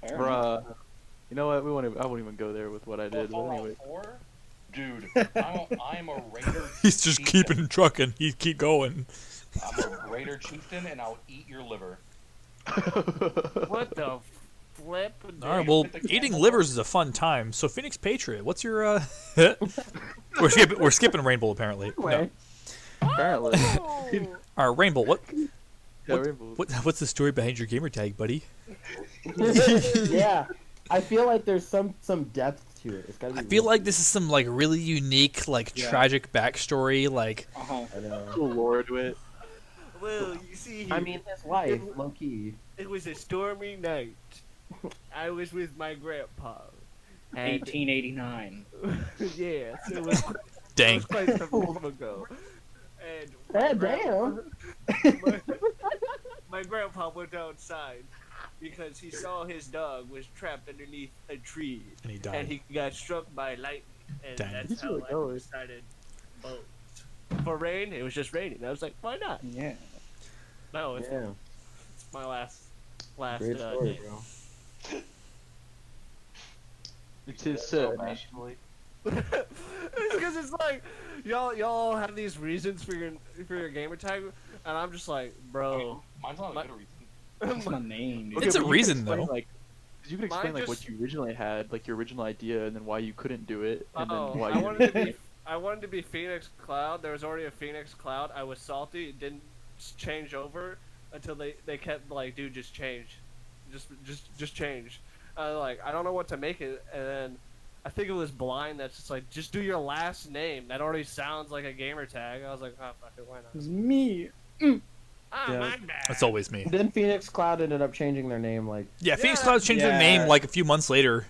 Bruh. You know what? I won't even go there with what I did. But
Fallout
anyway.
4? Dude, I'm a raider.
He's just
chieftain.
keeping trucking. He keep going.
I'm a raider chieftain, and I'll eat your liver.
What the flip?
All right. Well, eating livers is a fun time. So Phoenix Patriot, what's your? We're skipping Rainbolt apparently. No.
Apparently.
All right, Rainbolt.
Yeah, Rainbow.
What's the story behind your gamer tag, buddy?
Yeah, I feel like there's some depth to it. It's gotta be
I feel
real
like
deep.
this is some like really unique, like tragic backstory. Like,
Uh-huh.
I know.
Oh Lord, wait.
Well, you see,
I mean, his life, low key.
it was a stormy night. I was with my grandpa. And
1889.
yes, it was
dang.
quite some time ago. And
God damn.
my grandpa went outside because he saw his dog was trapped underneath a tree,
And he
and
died.
he got struck by lightning, and
Dang.
that's
He's
how
really
I
going.
decided boat. For rain, it was just raining. I was like, why not?
Yeah.
No, it's,
Yeah,
it's my last
great story,
day.
bro.
It's his
So
son.
passionately.
Because it's like y'all have these reasons for your gamer tag, and I'm just like, bro.
Mine's not a
My-
good reason.
That's my name, dude.
It's a
but you can
reason,
explain,
though.
Like, 'cause you can explain like what
just-
you originally had, like your original idea, and then why you couldn't do it, and
Oh,
then why
I
you.
wanted to be Phoenix Cloud. There was already a Phoenix Cloud. I was salty. It didn't change over until they kept like, dude, just change, just change. Like, I don't know what to make it, and then I think it was Blind that's just like, just do your last name. That already sounds like a gamer tag. I was like, oh fuck it, why
It
not?
was me.
Ah,
Yeah.
my bad.
That's always me.
Then Phoenix Cloud ended up changing their name, like,
Yeah, Phoenix
Yeah.
Cloud changed their name
Yeah.
like a few months later.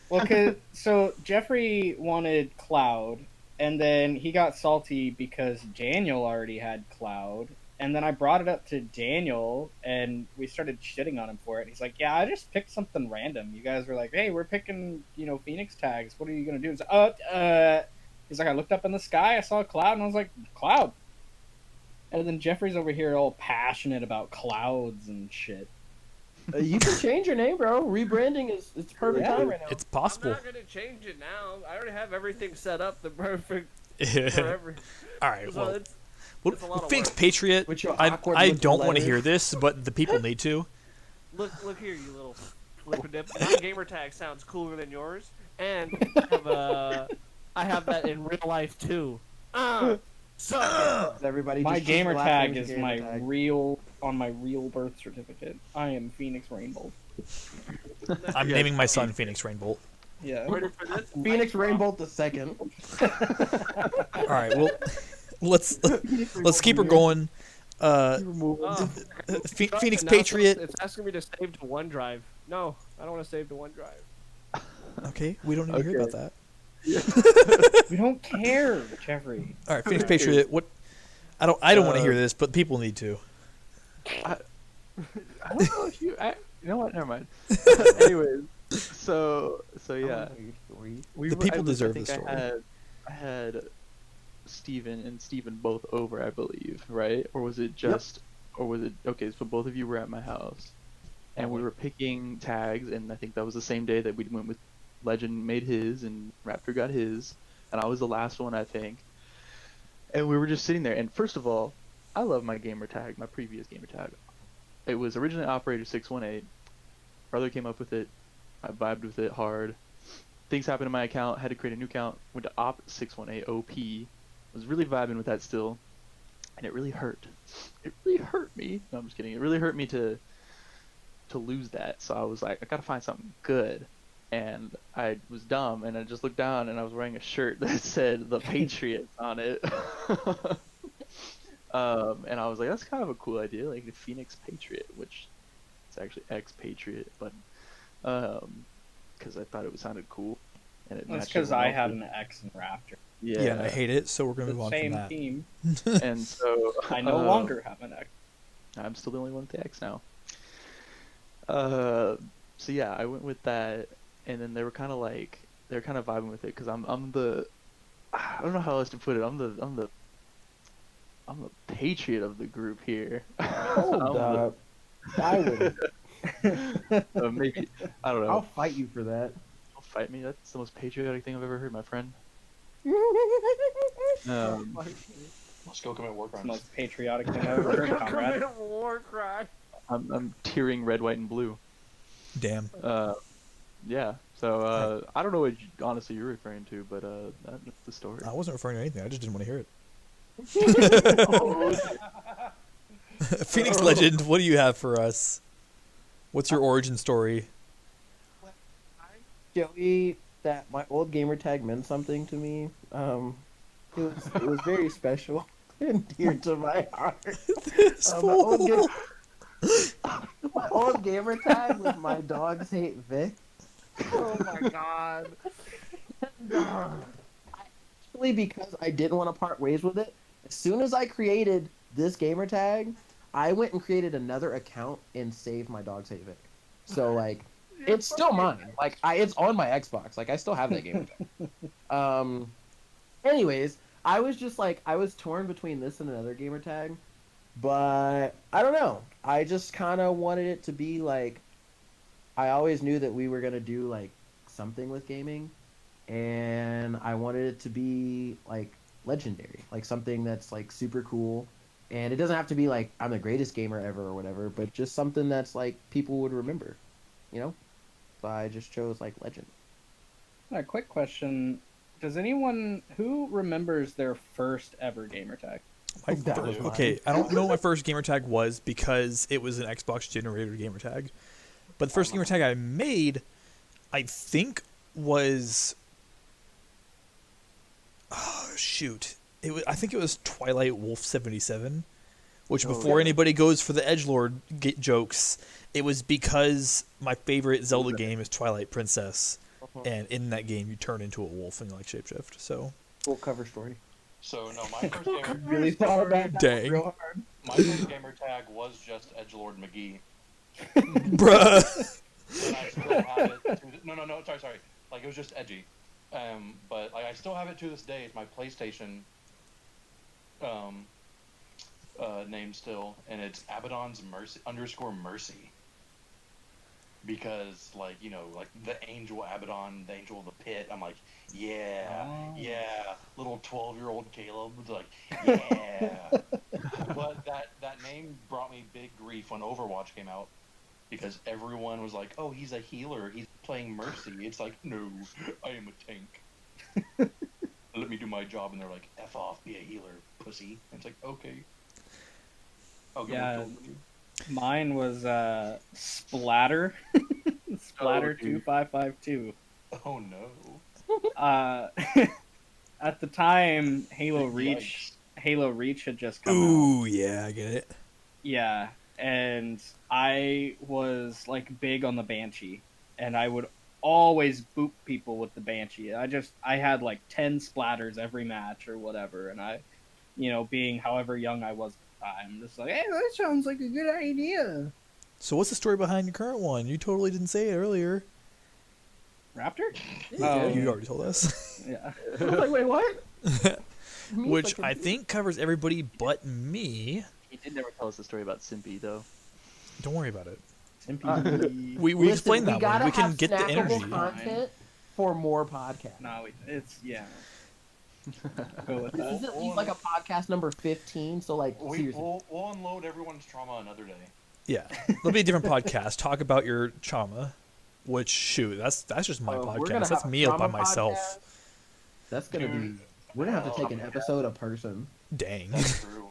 Well, so Jeffrey wanted Cloud, and then he got salty because Daniel already had Cloud, and then I brought it up to Daniel, and we started shitting on him for it. He's like, "Yeah, I just picked something random. You guys were like, hey, we're picking, Phoenix tags. What are you gonna do?" He's like, He's like, I looked up in the sky, I saw a cloud, and I was like, Cloud. And then Jeffrey's over here all passionate about clouds and shit.
you can change your name, bro. Rebranding it's perfect
Yeah.
time right now.
It's
I'm
possible.
not gonna change it now. I already have everything set up the perfect for
All
every.
right.
So
Well,
it's a lot of
Phoenix
work.
Patriot.
With your
I
awkward-looking
don't want to
letters.
hear this, but the people need to.
Look here, you little flip dip. My gamer tag sounds cooler than yours, and I have that in real life too. Suck
Everybody
My
just choose your
gamer
last
tag
name as
is
your
my
gamer tag.
real birth certificate. I am Phoenix Rainbolt.
I'm naming my son Phoenix Rainbolt.
Yeah.
Ready for this?
Phoenix Rainbolt the second.
All right. Well, let's keep her going. Uh,
Oh,
Phoenix
now
Patriot.
It's asking me to save to OneDrive. No, I don't want to save to OneDrive.
Okay, we don't need to hear about that.
We don't care, Jeffrey.
All right, Phoenix Patriot. What? I don't want to hear this, but people need to.
I don't know if you. You know what? Never mind. Anyways, so yeah,
The people deserve
I think
the story.
I had Steven and Steven both over, I believe, right? Or was it just? Or was it okay? So both of you were at my house, and we were picking tags, and I think that was the same day that we went with Legend made his, and Raptor got his, and I was the last one, I think. And we were just sitting there, and first of all, I love my gamer tag, my previous gamer tag. It was originally Operator 618. Brother came up with it. I vibed with it hard. Things happened in my account. Had to create a new account. Went to Op 618 OP. Was really vibing with that still, and it really hurt. It really hurt me. No, I'm just kidding. It really hurt me to lose that. So I was like, I gotta find something good. And I was dumb, and I just looked down, and I was wearing a shirt that said "The Patriot" on it. And I was like, that's kind of a cool idea, like the Phoenix Patriot, which it's actually X-Patriot, but because I thought it sounded cool, and it
That's
matched
because I
everyone
had
else's.
an X and Raptor.
Yeah, and I hate it, so we're gonna
The
move on from
same
that.
team.
And so
I no longer have an X.
I'm still the only one with the X now. So yeah, I went with that, and then they were kind of vibing with it because I'm the I don't know how else to put it. I'm the patriot of the group here.
Hold up. I would.
Maybe I don't know.
I'll fight you for that.
Don't fight me. That's the most patriotic thing I've ever heard, my friend.
Let's go commit war
It's the
crimes.
most patriotic thing I've ever heard, comrade.
Commit a war crime.
I'm tearing red, white, and blue.
Damn.
Yeah. So I don't know what honestly you're referring to, but that's the story.
I wasn't referring to anything. I just didn't want to hear it. Phoenix Legend, what do you have for us? What's your origin story?
Joey, that my old gamer tag meant something to me. It was very special and dear to my heart. My old gamer tag was my dogs hate Vic.
Oh my god.
Actually, because I didn't want to part ways with it, as soon as I created this gamer tag, I went and created another account and saved my dogs hate Vic. So like, it's still mine. Like it's on my Xbox. Like I still have that gamer tag. Anyways, I was just like, I was torn between this and another gamer tag, but I don't know. I just kind of wanted it to be like, I always knew that we were gonna do like something with gaming, and I wanted it to be like legendary, like something that's like super cool. And it doesn't have to be like I'm the greatest gamer ever or whatever, but just something that's like people would remember, you know? So I just chose like legend.
A quick question. Does anyone who remembers their first ever gamer tag?
That was mine.
Okay, I don't know what my first gamer tag was because it was an Xbox generator gamer tag. But the first gamer tag I made, I think, was... Oh, shoot. I think it was Twilight Wolf 77, which before anybody goes for the edgelord jokes, it was because my favorite Zelda game is Twilight Princess, and in that game you turn into a wolf and you like shapeshift. So
Full cover story.
So no, my first gamer,
Really thought about that
Dang.
real hard.
my first gamer tag was just Edgelord McGee.
bruh.
And I still have it. No, sorry. Like it was just edgy. But like I still have it to this day. It's my PlayStation name still, and it's Abaddon's Mercy. Because like like the angel Abaddon, the angel of the pit. I'm like, yeah, little 12-year-old Caleb was like, yeah. But that name brought me big grief when Overwatch came out. Because everyone was like, oh, he's a healer. He's playing Mercy. It's like, no, I am a tank. Let me do my job. And they're like, F off, be a healer, pussy. And it's like, okay. I'll get
Yeah.
more kills than you.
Mine was Splatter. Splatter 2552.
Oh, no.
At the time, Halo Reach
Yikes.
Halo Reach had just come out.
Ooh, yeah, I get it.
Yeah, and I was like big on the Banshee, and I would always boop people with the Banshee. I had like 10 splatters every match or whatever, and I, being however young I was at the time, just like, hey, that sounds like a good idea.
So what's the story behind your current one? You totally didn't say it earlier.
Raptor?
Yeah, you already told us.
Yeah.
I was like, wait, what? Me,
Which
like,
I think covers everybody but me.
He did never tell us the story about Simpy though.
Don't worry about it.
Simpy.
We
listen,
explained that
gotta
one. We can
have
get the
snackable
energy.
content for more podcasts.
No, it's yeah. Go with
This is
that.
at least like a podcast number 15, so like seriously.
We'll unload everyone's trauma another day.
Yeah, there'll be a different podcast. Talk about your trauma. Which shoot, that's just my
We're gonna
podcast. That's
have a
me by
trauma
myself.
podcast. That's gonna
Dude.
be. We're gonna have to take an episode a person.
Dang,
That's true.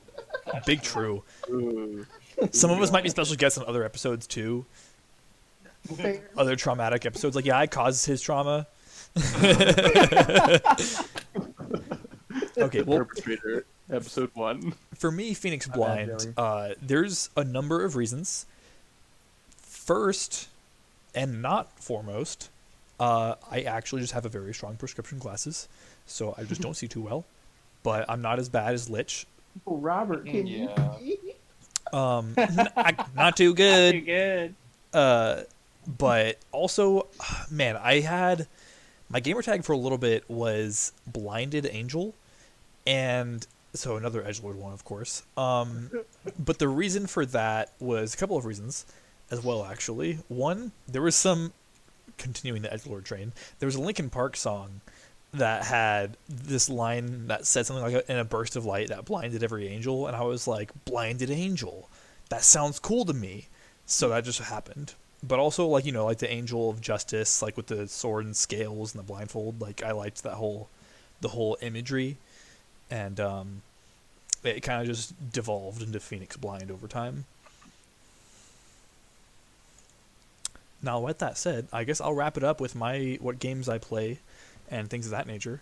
big true.
Ooh.
Some of us might be special guests on other episodes too. Other traumatic episodes. Like, yeah, I caused his trauma. Okay, well,
Perpetrator, episode 1.
for me, Phoenix
bad,
Blind, there's a number of reasons. First, and not foremost, I actually just have a very strong prescription glasses, so I just don't see too well. But I'm not as bad as Lich.
Oh, Robert, can you?
Not too good.
Pretty good.
But also, man, I had my gamer tag for a little bit was Blinded Angel, and so another edgelord one, of course. But the reason for that was a couple of reasons as well, actually. One, there was some continuing the edgelord train. There was a Linkin Park song that had this line that said something like, in a burst of light that blinded every angel, and I was like, blinded angel, that sounds cool to me. So that just happened. But also, like, like the angel of justice, like with the sword and scales and the blindfold, like I liked the whole imagery, and it kind of just devolved into Phoenix Blind over time. Now, with that said, I guess I'll wrap it up with what games I play and things of that nature.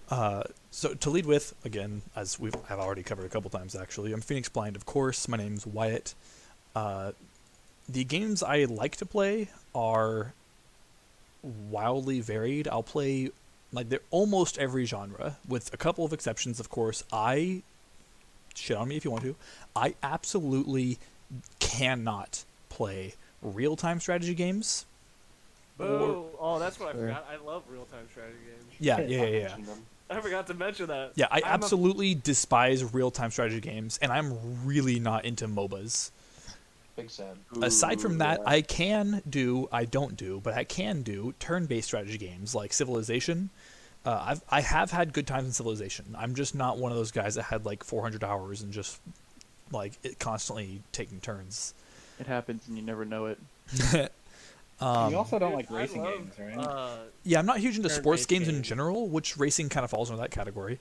So to lead with, again, as I've already covered a couple times actually, I'm Phoenix Blind, of course. My name's Wyatt. The games I like to play are wildly varied. I'll play they're almost every genre, with a couple of exceptions, of course. Shit on me if you want to. I absolutely cannot play real-time strategy games.
Boo! Oh, that's what I forgot. I love real-time strategy games.
Yeah.
I forgot to mention that.
Yeah, I absolutely despise real-time strategy games, and I'm really not into MOBAs.
Big sad.
Aside from that,
yeah.
I don't do, but I can do turn-based strategy games like Civilization. I have had good times in Civilization. I'm just not one of those guys that had like 400 hours and just it constantly taking turns.
It happens and you never know it.
You also don't like
I
racing
love,
games, right?
Yeah, I'm not huge into sports
Turn-based
games in
games.
general, which racing kind of falls into that category,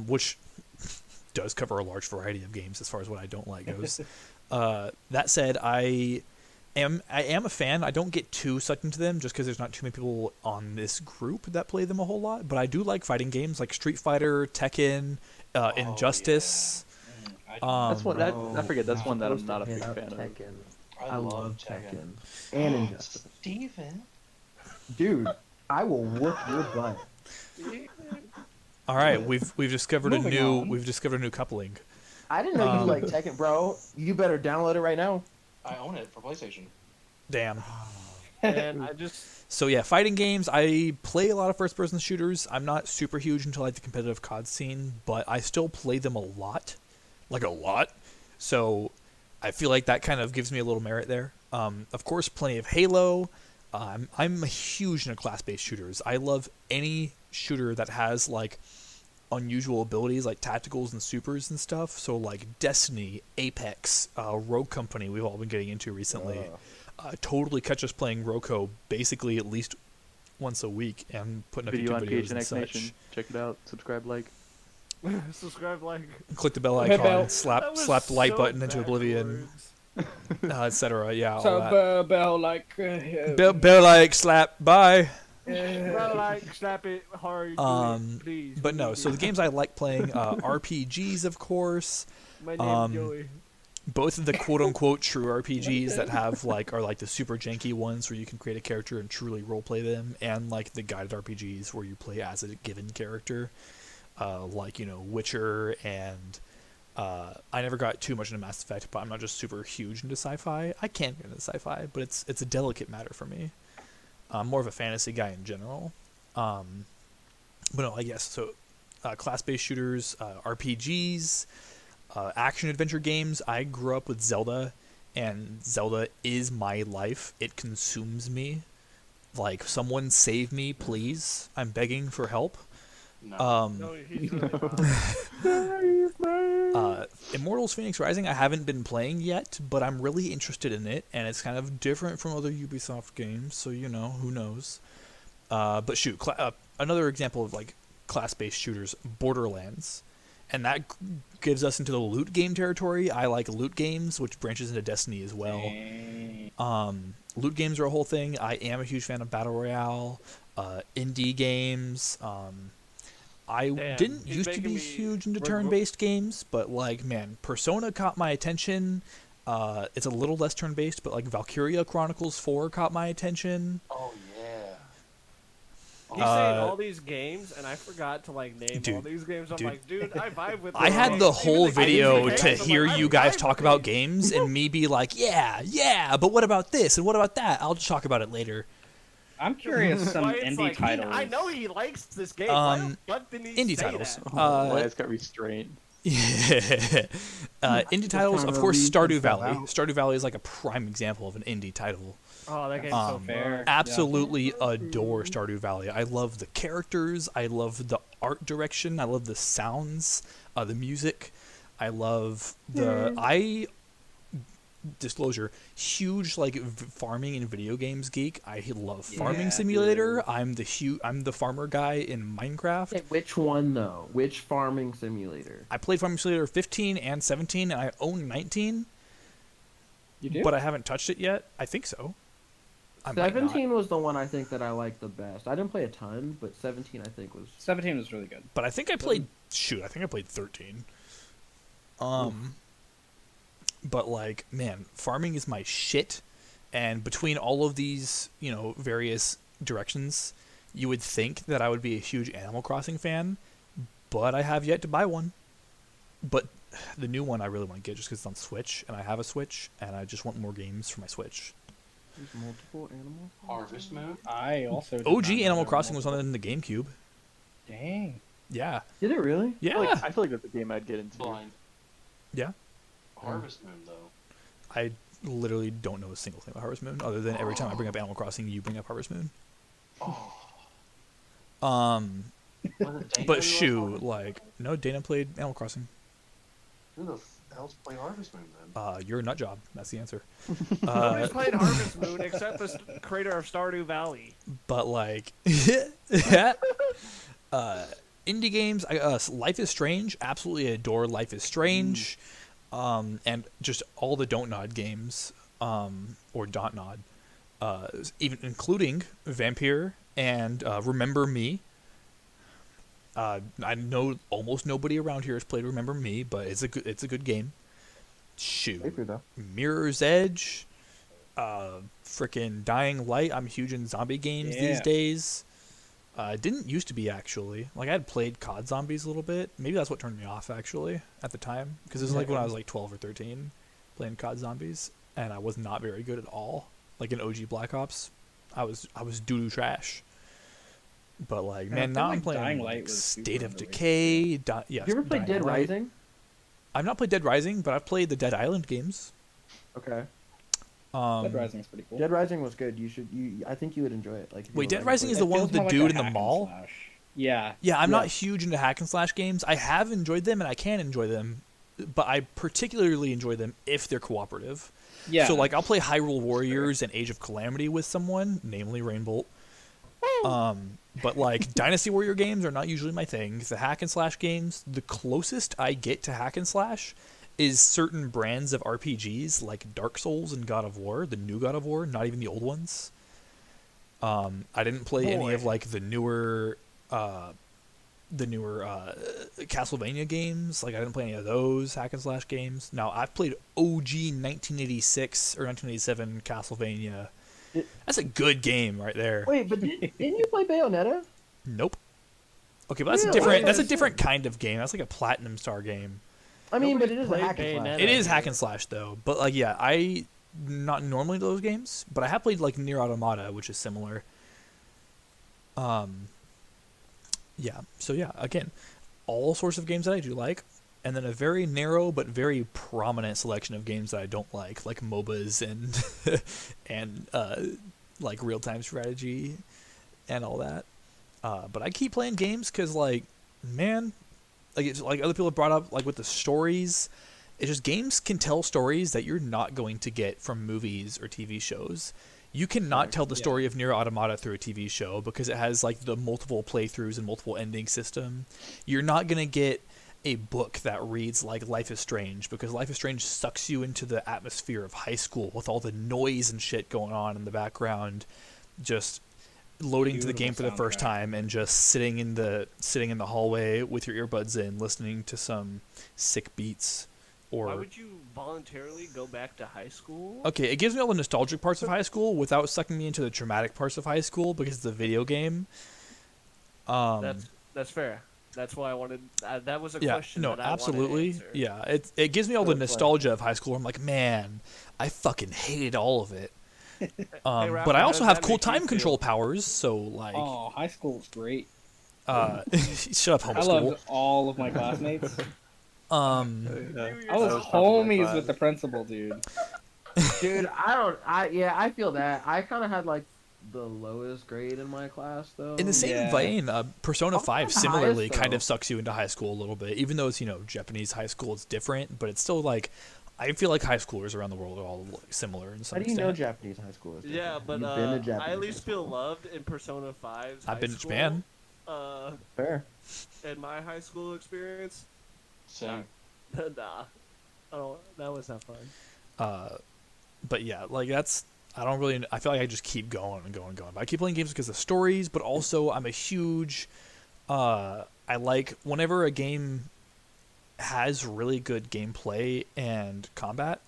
which does cover a large variety of games as far as what I don't like goes. That said, I am a fan. I don't get too sucked into them just because there's not too many people on this group that play them a whole lot. But I do like fighting games like Street Fighter, Tekken, Injustice.
That's one. I forget. That's
I'm
one that I'm
supposed
not a
to
big
hit up
fan of.
Tekken.
I love
Tekken. And Injustice.
Steven.
Dude, I will whoop your butt.
All right, we've discovered a
Moving
new
on.
coupling.
I didn't know you like Tekken, bro. You better download it right now.
I own it for PlayStation.
Damn.
And I just
So yeah, fighting games. I play a lot of first-person shooters. I'm not super huge into like the competitive COD scene, but I still play them a lot. So I feel like that kind of gives me a little merit there. Of course, plenty of Halo. I'm huge into class-based shooters. I love any shooter that has like unusual abilities, like tacticals and supers and stuff. So like Destiny, Apex, Rogue Company, we've all been getting into recently. Totally catch us playing Roco basically at least once a week and putting up
Video
YouTube
on
videos and
PHNX
such.
Nation. Check it out. Subscribe, like.
subscribe, like.
Click the bell
Hey,
icon,
bell.
slap the like button into oblivion, etc. Yeah, all that.
Bell like
Bell like slap. Bye.
Not like snap it hard. Do it, please.
But no, so the games I like playing, RPGs, of course.
My name's Joey.
Both of the quote-unquote true RPGs that have are like the super janky ones where you can create a character and truly roleplay them, and like the guided RPGs where you play as a given character, like Witcher and I never got too much into Mass Effect, but I'm not just super huge into sci-fi. I can get into sci-fi, but it's a delicate matter for me. I'm more of a fantasy guy in general. But no, I guess so. Class-based shooters, RPGs. Action adventure games. I grew up with Zelda, and Zelda is my life. It consumes me. Like, someone save me, please. I'm begging for help.
No.
No, he's really not.
Immortals Phoenix Rising I haven't been playing yet, but I'm really interested in it, and it's kind of different from other Ubisoft games, so who knows. But shoot, another example of like class-based shooters, Borderlands. And that gives us into the loot game territory. I like loot games, which branches into Destiny as well. Loot games are a whole thing. I am a huge fan of Battle Royale, indie games. I didn't used to be huge into turn-based games, but like, man, Persona caught my attention. It's a little less turn-based, but like Valkyria Chronicles 4 caught my attention.
Oh, yeah.
He's saying all these games, and I forgot to like name all these games. I'm like, dude, I vibe with.
I had the whole video to hear you guys talk about games, and me be like, yeah, but what about this and what about that? I'll just talk about it later.
I'm curious some indie titles.
I know he likes this game. What didn't he
indie
say
titles.
That?
Wyatt's got restraint.
Yeah. Indie titles, of course, Stardew Valley. Stardew Valley is like a prime example of an indie title.
Oh, that game's so fair.
Absolutely adore Stardew Valley. I love the characters. I love the art direction. I love the sounds, the music. I love the disclosure, huge like farming and video games geek. I love Farming Simulator. Dude. I'm the farmer guy in Minecraft.
Hey, which one though? Which farming simulator?
I played Farming Simulator 15 and 17, and I own 19.
You do?
But I haven't touched it yet. I think so.
17 was the one I think that I liked the best. I didn't play a ton, but 17 I think was...
17 was really good.
But I think I played... I think I played 13. But, like, man, farming is my shit. And between all of these, various directions, you would think that I would be a huge Animal Crossing fan. But I have yet to buy one. But the new one I really want to get just because it's on Switch. And I have a Switch. And I just want more games for my Switch.
There's multiple Animal
Harvest Moon?
I also...
OG Animal Crossing was on the GameCube.
Dang.
Yeah.
Did it really?
Yeah.
I feel like that's a game I'd get into.
Blind.
Yeah.
Harvest Moon, though.
I literally don't know a single thing about Harvest Moon, other than every time I bring up Animal Crossing, you bring up Harvest Moon.
Oh.
But shoot, like, no, Dana played Animal Crossing.
Who the hell's playing Harvest Moon, then?
You're a nut job. That's the answer.
Nobody's played Harvest Moon except the creator of Stardew Valley.
But, like, indie games, Life is Strange, absolutely adore Life is Strange. And just all the Don't Nod games, or Don't Nod, even including Vampire and Remember Me. I know almost nobody around here has played Remember Me, but it's a good game. Shoot, Mirror's Edge, frickin' Dying Light. I'm huge in zombie games these days. Didn't used to be, actually. Like, I had played COD Zombies a little bit. Maybe that's what turned me off, actually, at the time. Because it was like when I was like 12 or 13 playing COD Zombies, and I was not very good at all. Like in OG Black Ops, I was doo-doo trash. But, like, man, now I'm playing like, State of Decay.
Have you ever played Dead Rising?
I've not played Dead Rising, but I've played the Dead Island games.
Okay.
Dead Rising is pretty cool.
Dead Rising was good. I think you would enjoy it. Like,
wait, Dead Rising is the one with the dude in the mall?
Yeah.
Yeah, I'm not huge into hack and slash games. I have enjoyed them, and I can enjoy them, but I particularly enjoy them if they're cooperative.
Yeah.
So, like, I'll play Hyrule Warriors and Age of Calamity with someone, namely Rainbolt. But, like, Dynasty Warrior games are not usually my thing. The hack and slash games, the closest I get to hack and slash is certain brands of RPGs like Dark Souls and God of War, the new God of War, not even the old ones. I didn't play any of
Boy.
like the newer Castlevania games. Like I didn't play any of those hack and slash games. Now I've played OG 1986 or 1987 Castlevania. That's a good game right there.
Wait, but didn't you play Bayonetta?
Nope. Okay, but that's a
Really?
different. That's a different kind of game. That's like a Platinum Star game.
I mean, but
Nobody
it is a
played
hack and slash.
Bayonetta.
It is hack and slash though. But like, yeah, I not normally those games, but I have played like Nier Automata, which is similar. Yeah. So yeah, again, all sorts of games that I do like, and then a very narrow but very prominent selection of games that I don't like MOBAs and and like real time strategy and all that. But I keep playing games because, like, man, like it's like other people have brought up, like with the stories, it's just games can tell stories that you're not going to get from movies or TV shows. You cannot tell the story of Nier Automata through a TV show because it has like the multiple playthroughs and multiple ending system. You're not gonna get a book that reads like Life is Strange because Life is Strange sucks you into the atmosphere of high school with all the noise and shit going on in the background, just loading to the game for the first time and just sitting in the hallway with your earbuds in, listening to some sick beats. Or
Why would you voluntarily go back to high school?
okay, it gives me all the nostalgic parts of high school without sucking me into the traumatic parts of high school because it's a video game.
That's fair. That's why I wanted. That was a question.
No,
that I wanted to
absolutely.
answer.
Yeah, it gives me all the nostalgia of high school. I'm like, man, I fucking hated all of it.
Raph,
but I
how
also
does
have
that
cool
make you
time
feel?
control powers, so like,
Oh, high school was great.
shut up,
I
homeschool.
loved all of my classmates.
Yeah.
I was
was probably my
homies
class.
with the principal, dude.
Dude, I feel that. I kind of had like the lowest grade in my class though.
In the same
Yeah.
vein, Persona
Oh,
5
that's the
similarly
highest,
kind
though.
of sucks you into high school a little bit, even though it's Japanese high school. It's different, but it's still like, I feel like high schoolers around the world are all like, similar in some
How do you
extent.
know Japanese high school is?
Yeah,
different?
but
You've been to Japanese
I at least
high
feel
school.
loved in Persona 5's
I've
high
been to
school.
Japan.
Fair.
In my high school experience,
Same.
nah. Oh, that was not fun.
But yeah, like that's, I don't really, I feel like I just keep going and going and going. But I keep playing games because of stories, but also I'm a huge, I like whenever a game has really good gameplay and combat,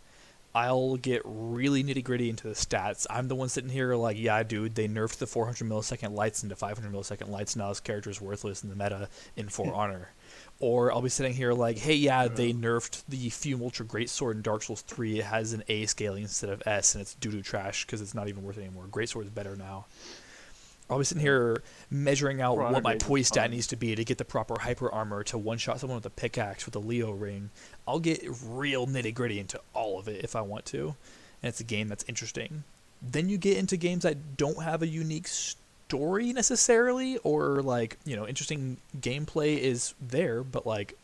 I'll get really nitty gritty into the stats. I'm the one sitting here like, yeah, dude, they nerfed the 400 millisecond lights into 500 millisecond lights. Now this character is worthless in the meta in For Honor. Or I'll be sitting here like, hey, yeah, they nerfed the Fume Ultra Greatsword in Dark Souls 3. It has an A scaling instead of S, and it's doo-doo trash because it's not even worth it anymore. Greatsword is better now. I'll be sitting here measuring out what my poise stat needs to be to get the proper hyper armor to one-shot someone with a pickaxe with a Leo ring. I'll get real nitty-gritty into all of it if I want to, and it's a game that's interesting. Then you get into games that don't have a unique story necessarily, or like, interesting gameplay is there, but like,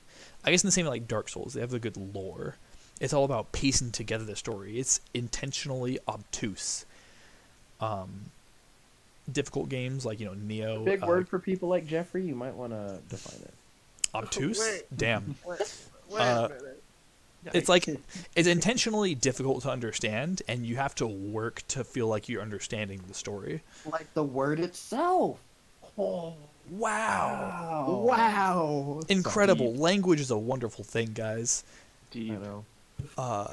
I guess in the same way like Dark Souls, they have the good lore. It's all about piecing together the story. It's intentionally obtuse. Difficult games like Neo.
Big word for people like Jeffrey. You might want to define it.
Obtuse.
Wait.
Damn.
Wait
Uh,
a minute.
It's like it's intentionally difficult to understand, and you have to work to feel like you're understanding the story.
Like the word itself. Oh,
Wow.
wow.
Incredible. Language is a wonderful thing, guys.
I
Deep.
know.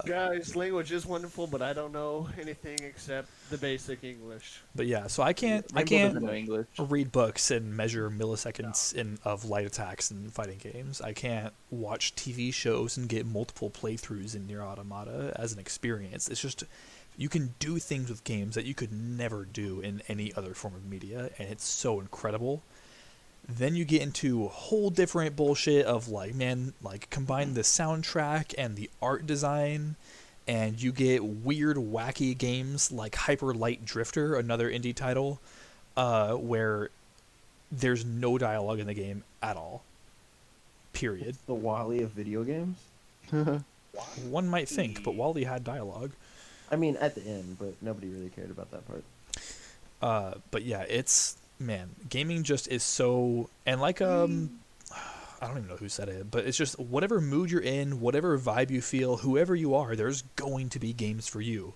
Guys, language is wonderful, but I don't know anything except the basic English.
But yeah, so I can't
Rainbolt doesn't know English.
read books and measure milliseconds of light attacks in fighting games. I can't watch TV shows and get multiple playthroughs in Nier Automata as an experience. It's just, you can do things with games that you could never do in any other form of media, and it's so incredible. Then you get into whole different bullshit of like, man, like combine the soundtrack and the art design, and you get weird, wacky games like Hyper Light Drifter, another indie title, where there's no dialogue in the game at all. Period.
The Wally of video games.
One might think, but Wally had dialogue.
I mean, at the end, but nobody really cared about that part.
But yeah, it's, man, gaming just is so, and like I don't even know who said it, but it's just whatever mood you're in, whatever vibe you feel, whoever you are, there's going to be games for you.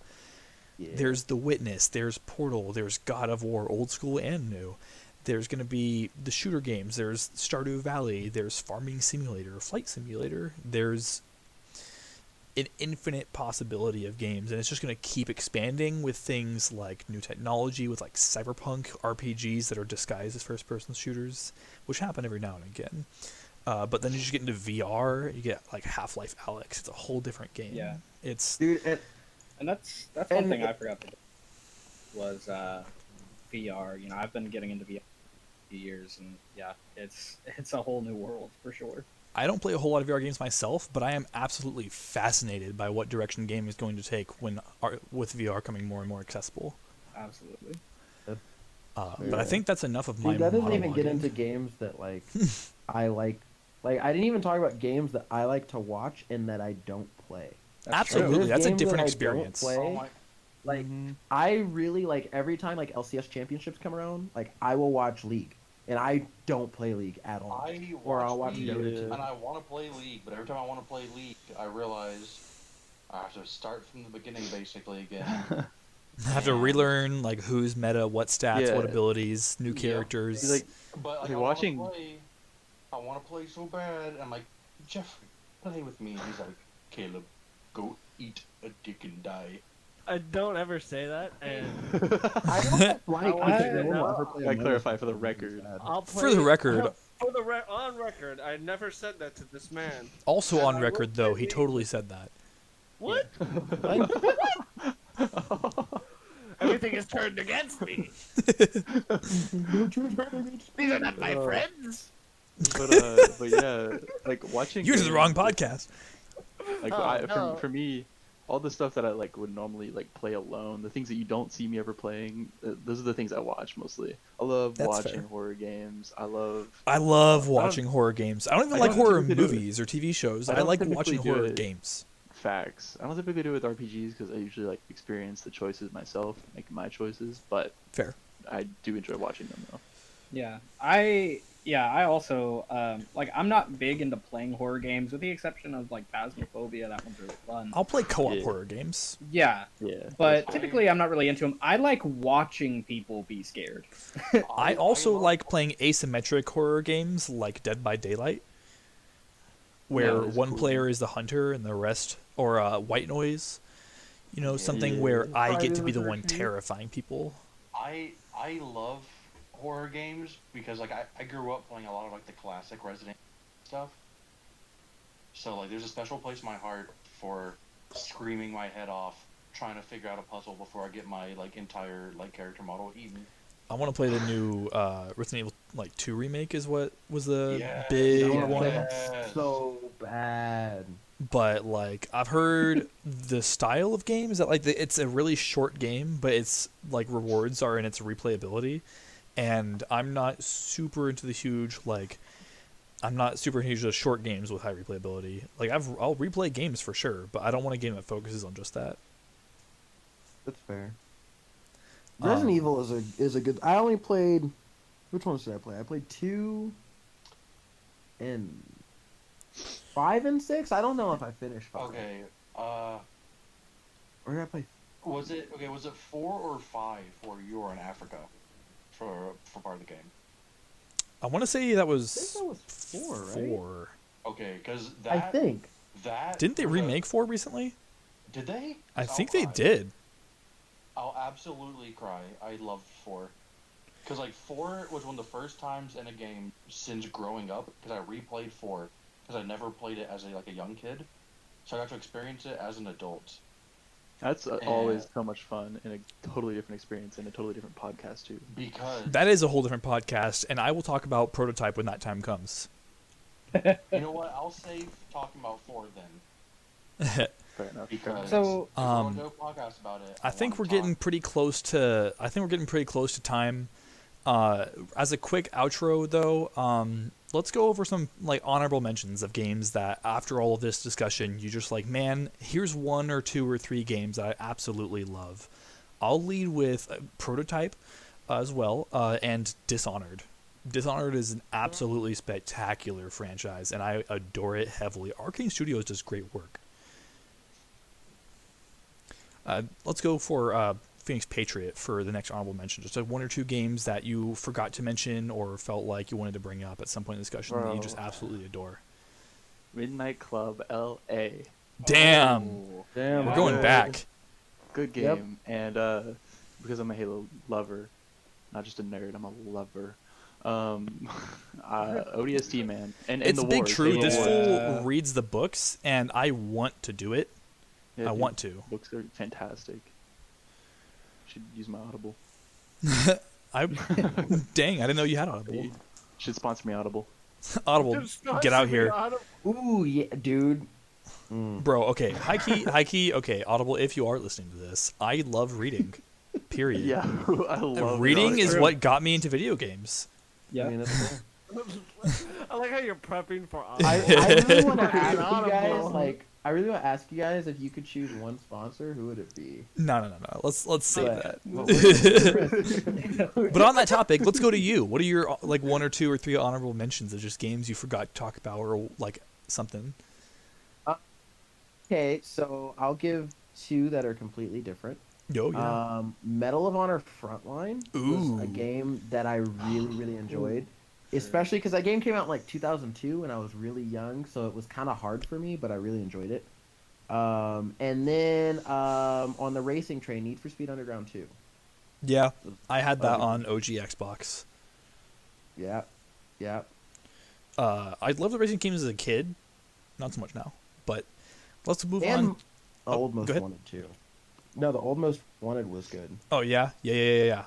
Yeah.
There's The Witness, there's Portal, there's God of War, old school and new. There's going to be the shooter games. There's Stardew Valley. There's Farming Simulator, Flight Simulator. There's an infinite possibility of games, and it's just going to keep expanding with things like new technology, with like cyberpunk RPGs that are disguised as first-person shooters, which happen every now and again. But then you just get into VR, you get like Half-Life Alyx. It's a whole different game.
Yeah.
It's
Dude,
And that's one thing I forgot to do was VR. You know, I've been getting into VR for years, and yeah, it's a whole new world for sure.
I don't play a whole lot of VR games myself, but I am absolutely fascinated by what direction gaming is going to take with VR coming more and more accessible.
Absolutely.
But I think that's enough of my
Dude, that doesn't even get
monologuing.
into games that like I like. Like I didn't even talk about games that I like to watch and that I don't play.
That's
Absolutely,
There's
that's a
games that
different
I don't
experience.
play.
Oh my,
Like I really like every time like LCS championships come around, like I will watch League, and I don't play League at all. Or I'll watch
League,
Dota 2.
and I want to play League, but every time I want to play League, I realize I have to start from the beginning basically again.
I have to relearn like who's meta, what stats,
Yeah.
what abilities, new
Yeah.
characters.
See, like,
But like,
Okay,
I
watching-
want to play so bad. I'm like, Jeffrey, play with me. And he's like, Caleb, go eat a dick and die.
I don't ever say that, and
I don't like
I
because no one will
know.
ever play
I
a
clarify
meta
for the
game.
record.
I'll play.
For the record-
on record, I never said that to this man.
Also
And
on
I
record
will
though,
play
he
League.
totally said that.
What? Everything is turned against me. These are not my friends.
But yeah, like watching.
You're to the wrong
games,
podcast.
Like
Oh, no.
for me, all the stuff that I like would normally like play alone, the things that you don't see me ever playing, those are the things I watch mostly. I love
That's
watching
fair.
horror games. I love
watching horror games. I don't even
I
like
don't
horror
typically do it.
movies or TV shows.
I
I
don't
like
typically
watching
do
horror
it.
games.
facts. I don't typically do it with RPGs because I usually like experience the choices myself, making my choices. But
Fair.
I do enjoy watching them though.
Yeah, I also like I'm not big into playing horror games with the exception of like Phasmophobia. That one's really fun.
I'll play co-op
Yeah.
horror games.
Yeah,
Yeah,
but
that's
typically I'm not really into them. I like watching people be scared.
I also
love-
like playing asymmetric horror games like Dead by Daylight, where
that's
one
cool.
player is the hunter and the rest, or White Noise. You know, something
Yeah.
where I
Friday
get to be
the
the one
13th.
terrifying people.
I love horror games because like I grew up playing a lot of like the classic Resident Evil stuff. So like there's a special place in my heart for screaming my head off trying to figure out a puzzle before I get my like entire like character model eaten.
I want to play the new Resident Evil like 2 remake is what was the
Yes,
big
I wanna
one.
play
Yes.
that so bad.
But like I've heard the style of game is that like it's a really short game, but it's like rewards are in its replayability, and I'm not super into the huge like I'm not super into short games with high replayability. Like I'll replay games for sure, but I don't want a game that focuses on just that.
That's fair. Resident Evil is a good. I only played. Which ones did I play? I played 2 and 5 and 6. I don't know if I finished 5.
Okay.
Or did I play?
Was it 4 or 5 where you were in Africa for part of the game?
I want to say that
I
was
think that was 4, right?
4.
Okay, because
I
that
think.
that
Didn't they
was a-
remake 4 recently?
Did they?
I
'Cause
think
I'll
they
cry.
did.
I'll absolutely cry. I love 4. Because, like, 4 was one of the first times in a game since growing up, because I replayed 4, because I never played it as a young kid. So I got to experience it as an adult.
That's always so much fun and a totally different experience and a totally different podcast too.
Because,
That is a whole different podcast, and I will talk about Prototype when that time comes.
you know what, I'll save talking about 4 then.
Fair enough.
Because
So,
if we're gonna do a podcast about it,
I think
wanna
we're getting pretty close to. I think we're getting pretty close to time. As a quick outro, though, let's go over some like honorable mentions of games that, after all of this discussion, you just like, man, here's 1 or 2 or 3 games that I absolutely love. I'll lead with Prototype as well, and Dishonored. Dishonored is an absolutely spectacular franchise, and I adore it heavily. Arcane Studios does great work. Let's go for Phoenix Patriot for the next honorable mention. Just one or two games that you forgot to mention or felt like you wanted to bring up at some point in the discussion that you just absolutely adore.
Midnight Club LA.
Damn.
Oh,
Damn,
We're going back.
good
Yep.
game. And because I'm a Halo lover, not just a nerd, I'm a lover. ODST, man. And
It's
the
big
wars,
true.
Halo
This
Wars.
fool reads the books, and I want to do it.
Yeah,
I
dude,
want to.
Books are fantastic. Should use my Audible.
Dang, I didn't know you had Audible.
Should sponsor me Audible.
Audible, get out here.
Ooh, yeah, dude.
Bro, okay, high key, okay, Audible, if you are listening to this, I love reading, period.
Yeah, I love
Reading
it.
is what got me into video games.
Yeah.
I mean, that's fair.
I like how you're prepping for.
I really want to
Freaking
ask you guys,
Audible.
like, I really want to ask you guys if you could choose one sponsor, who would it be?
No. Let's save
But-
that. But on that topic, let's go to you. What are your like one or two or three honorable mentions of just games you forgot to talk about or like something?
Okay, so I'll give two that are completely different.
Yo, yeah.
Medal of Honor Frontline was a
Ooh.
game that I really enjoyed, especially because that game came out in like 2002 and I was really young, so it was kind of hard for me, but I really enjoyed it. And then on the racing train, Need for Speed Underground 2.
Yeah, I had that on OG Xbox.
Yeah.
I loved the racing games as a kid, not so much now. But let's move on.
And
Oh,
Old
go
Most
ahead.
Wanted too. No, the Old Most Wanted was good.
Oh yeah.
Yep.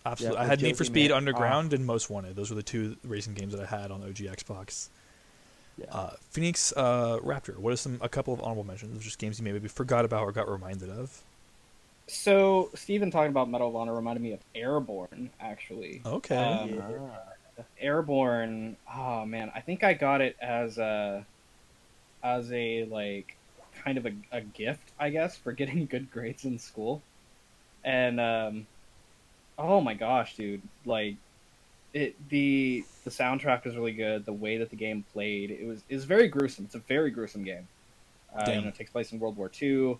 Absolutely.
Yeah,
I had
with
Need for
Josie
Speed
Mac.
Underground and Most Wanted. Those were the two racing games that I had on OG Xbox.
Yeah.
Phoenix Raptor. What are a couple of honorable mentions of just games you maybe forgot about or got reminded of?
So, Steven talking about Medal of Honor reminded me of Airborne, actually.
Okay.
Airborne, oh man, I think I got it as a like kind of a gift, I guess, for getting good grades in school. And oh my gosh, dude, like the soundtrack was really good. The way that the game played, it was very gruesome. It's a very gruesome game.
Damn.
It takes place in World War II.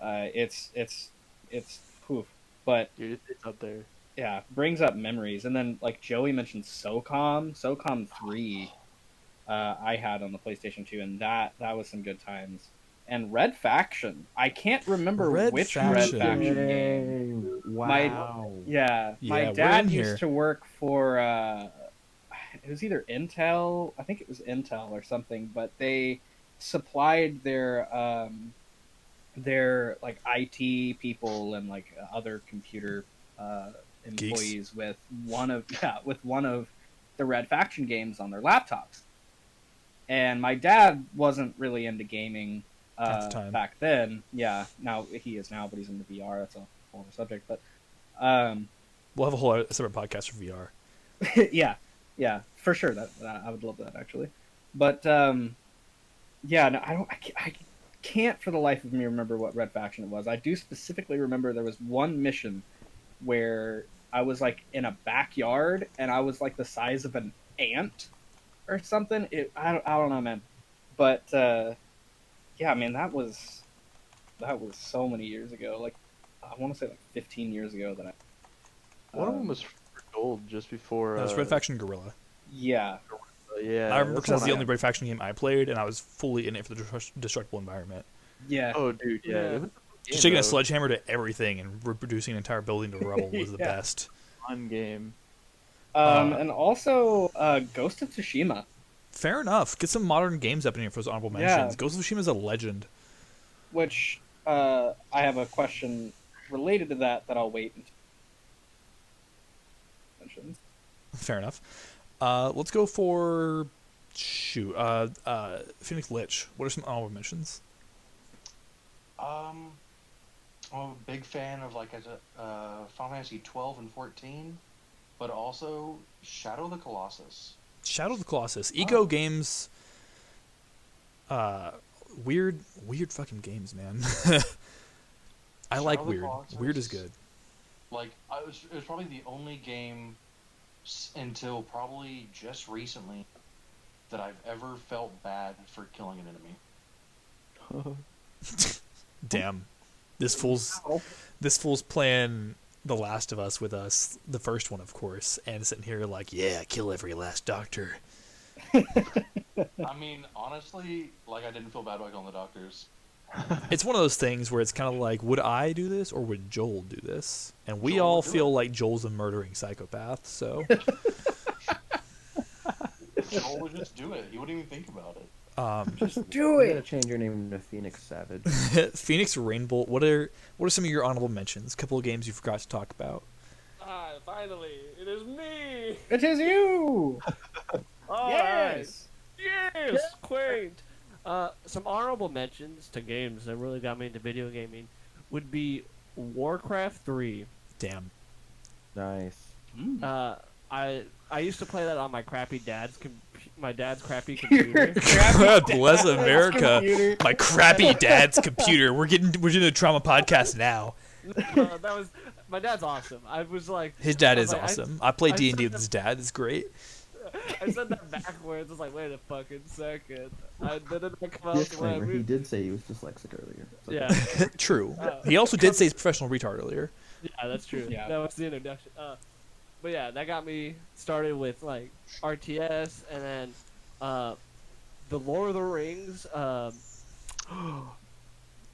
It's poof, but
Dude, it's up there.
yeah, brings up memories. And then like Joey mentioned SOCOM 3 I had on the PlayStation 2, and that was some good times. And Red Faction, I can't remember
Red
which
Faction.
Red Faction game.
Wow.
Yeah, my
we're
dad
in
used
here.
to work for it was either Intel, I think it was Intel or something, but they supplied their like IT people and like other computer employees with one of the Red Faction games on their laptops. And my dad wasn't really into gaming
At the time.
back then. Yeah, now he is now, but he's into VR. That's a whole other subject. But
We'll have a whole separate podcast for VR.
yeah, for sure. That I would love that actually. But yeah, no, I can't for the life of me remember what Red Faction it was. I do specifically remember there was one mission where I was like in a backyard and I was like the size of an ant or something. I don't know, man. But yeah, man, that was so many years ago. Like I want to say like 15 years ago that
One of them was for gold just before.
That was Red Faction Guerrilla.
yeah.
Yeah,
I remember because that's the
one
only Red Faction game I played, and I was fully in it for the destructible environment.
Yeah.
Oh, dude, yeah.
Yeah.
It was
Just taking a sledgehammer to everything and reducing an entire building to rubble was the
Yeah.
best.
fun game.
And also Ghost of Tsushima.
Fair enough. Get some modern games up in here for those honorable
Yeah.
mentions. Ghost of Tsushima is a legend.
Which I have a question related to that I'll wait until mentions.
Fair enough. Let's go for Phoenix Lich. What are some honorable mentions?
I'm a big fan of like Final Fantasy 12 and 14, but also Shadow of the Colossus.
Shadow of the Colossus. Eco games. Weird fucking games, man. I like
Shadow of the
weird.
Colossus.
Weird is good.
Like it was probably the only game until probably just recently that I've ever felt bad for killing an enemy.
Damn. This fool's playing The Last of Us with us, the first one, of course, and sitting here like, yeah, kill every last doctor.
I mean, honestly, like, I didn't feel bad about killing the doctors.
It's one of those things where it's kind of like, would I do this or would Joel do this? And we
Joel
all
would do
feel
it.
like Joel's a murdering psychopath, so
Joel would just do it. He wouldn't even think about it.
Just
do
You
it.
gotta change your name to Phoenix Savage.
Phoenix Rainbolt. What are some of your honorable mentions? A couple of games you forgot to talk about.
Finally, it is me.
It is you.
All
Yes.
right. Yes, quaint. Some honorable mentions to games that really got me into video gaming would be Warcraft 3.
Damn.
Nice.
I used to play that on my crappy my dad's crappy computer.
God bless America.
Computer.
My crappy dad's computer. We're doing a trauma podcast now.
That was my dad's awesome. I was like,
His dad
I
is
was like,
awesome. I play
I
D&D
said
with his dad. It's great.
I said that backwards. I was like, wait a fucking second. Then it come out the way I
Disclaimer, he
read-
did say he was dyslexic earlier. It's okay.
Yeah,
True.
Oh.
He also did say he's a professional retard earlier.
yeah, that's true.
Yeah.
That was the introduction. But yeah, that got me started with like RTS, and then the Lord of the Rings.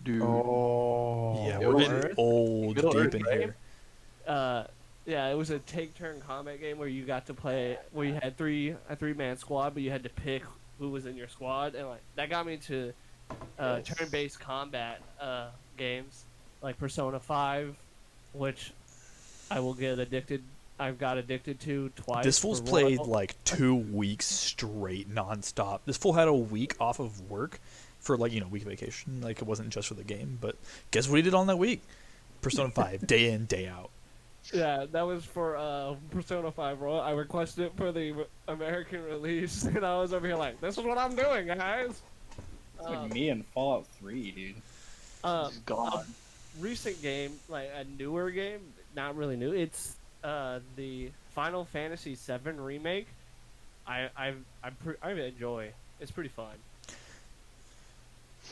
Dude.
Oh.
Yeah,
Middle
we're getting
Earth?
old
Middle
deep
Earth,
in
right?
here.
Yeah, it was a take-turn combat game where you got to play, where you had a three-man squad, but you had to pick who was in your squad, and like that got me into
Yes.
turn-based combat games like Persona 5, which I've got addicted to twice.
This fool's
for
played
Royal.
like 2 weeks straight, nonstop. This fool had a week off of work for like, week vacation. Like, it wasn't just for the game, but guess what he did on that week? Persona 5, day in, day out.
Yeah, that was for Persona 5 Royal. I requested it for the American release, and I was over here like, this is what I'm doing, guys.
It's like me and Fallout 3, dude.
He's gone.
Recent game, like a newer game, not really new. It's the Final Fantasy VII remake. I enjoy. It's pretty fun.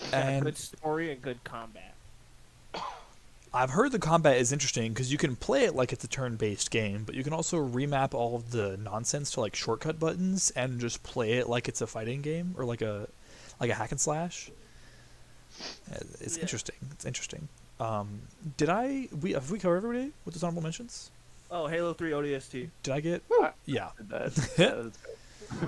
It's got a
And
good story and good combat.
I've heard the combat is interesting because you can play it like it's a turn-based game, but you can also remap all of the nonsense to like shortcut buttons and just play it like it's a fighting game or like a hack and slash. It's interesting. It's interesting. Have we covered everybody with those honorable mentions?
Oh, Halo 3 ODST.
Did I get? Yeah.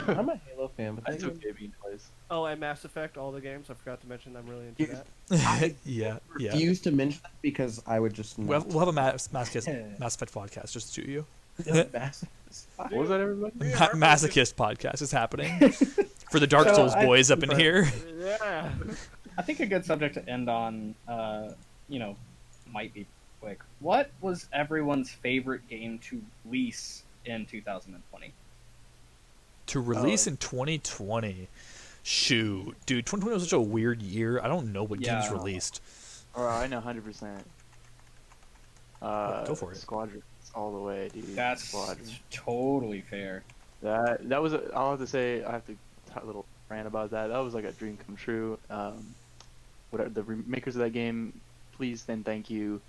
I'm a Halo fan, but
That's
that
okay being twice.
Oh, and Mass Effect, all the games. I forgot to mention. I'm really into that.
Yeah.
refuse to mention that because I would just
We'll have a Mass Effect podcast, just the two of you.
massive.
What was that, everybody?
Masochist podcast is happening for the Dark
So,
Souls boys up in here.
Yeah.
I think a good subject to end on, might be quick. What was everyone's favorite game to release in 2020?
To release in 2020. Shoot, dude, 2020 was such a weird year. I don't know what games
Yeah.
released.
Oh, I know 100%.
Go for it.
Squadron. All the way, dude.
That's
Squadron.
totally fair.
That was I'll have to say, I have to talk a little rant about that. That was like a dream come true. Whatever the makers of that game, please and thank you.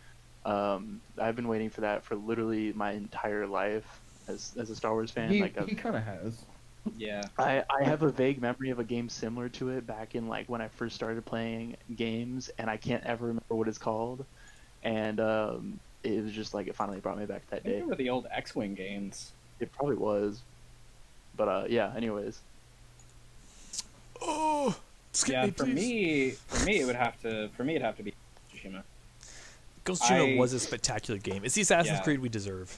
I've been waiting for that for literally my entire life as a Star Wars fan.
He
Like
kind of has.
Yeah.
I have a vague memory of a game similar to it back in like when I first started playing games, and I can't ever remember what it's called. And it was just like it finally brought me back that
I think
day.
they were the old X-Wing games.
It probably was, but yeah. Anyways,
Oh, skip
Yeah,
me,
for
please.
me, it'd have to be Tsushima.
Ghost of Tsushima
I-
was a spectacular game. It's the Assassin's
Yeah.
Creed we deserve.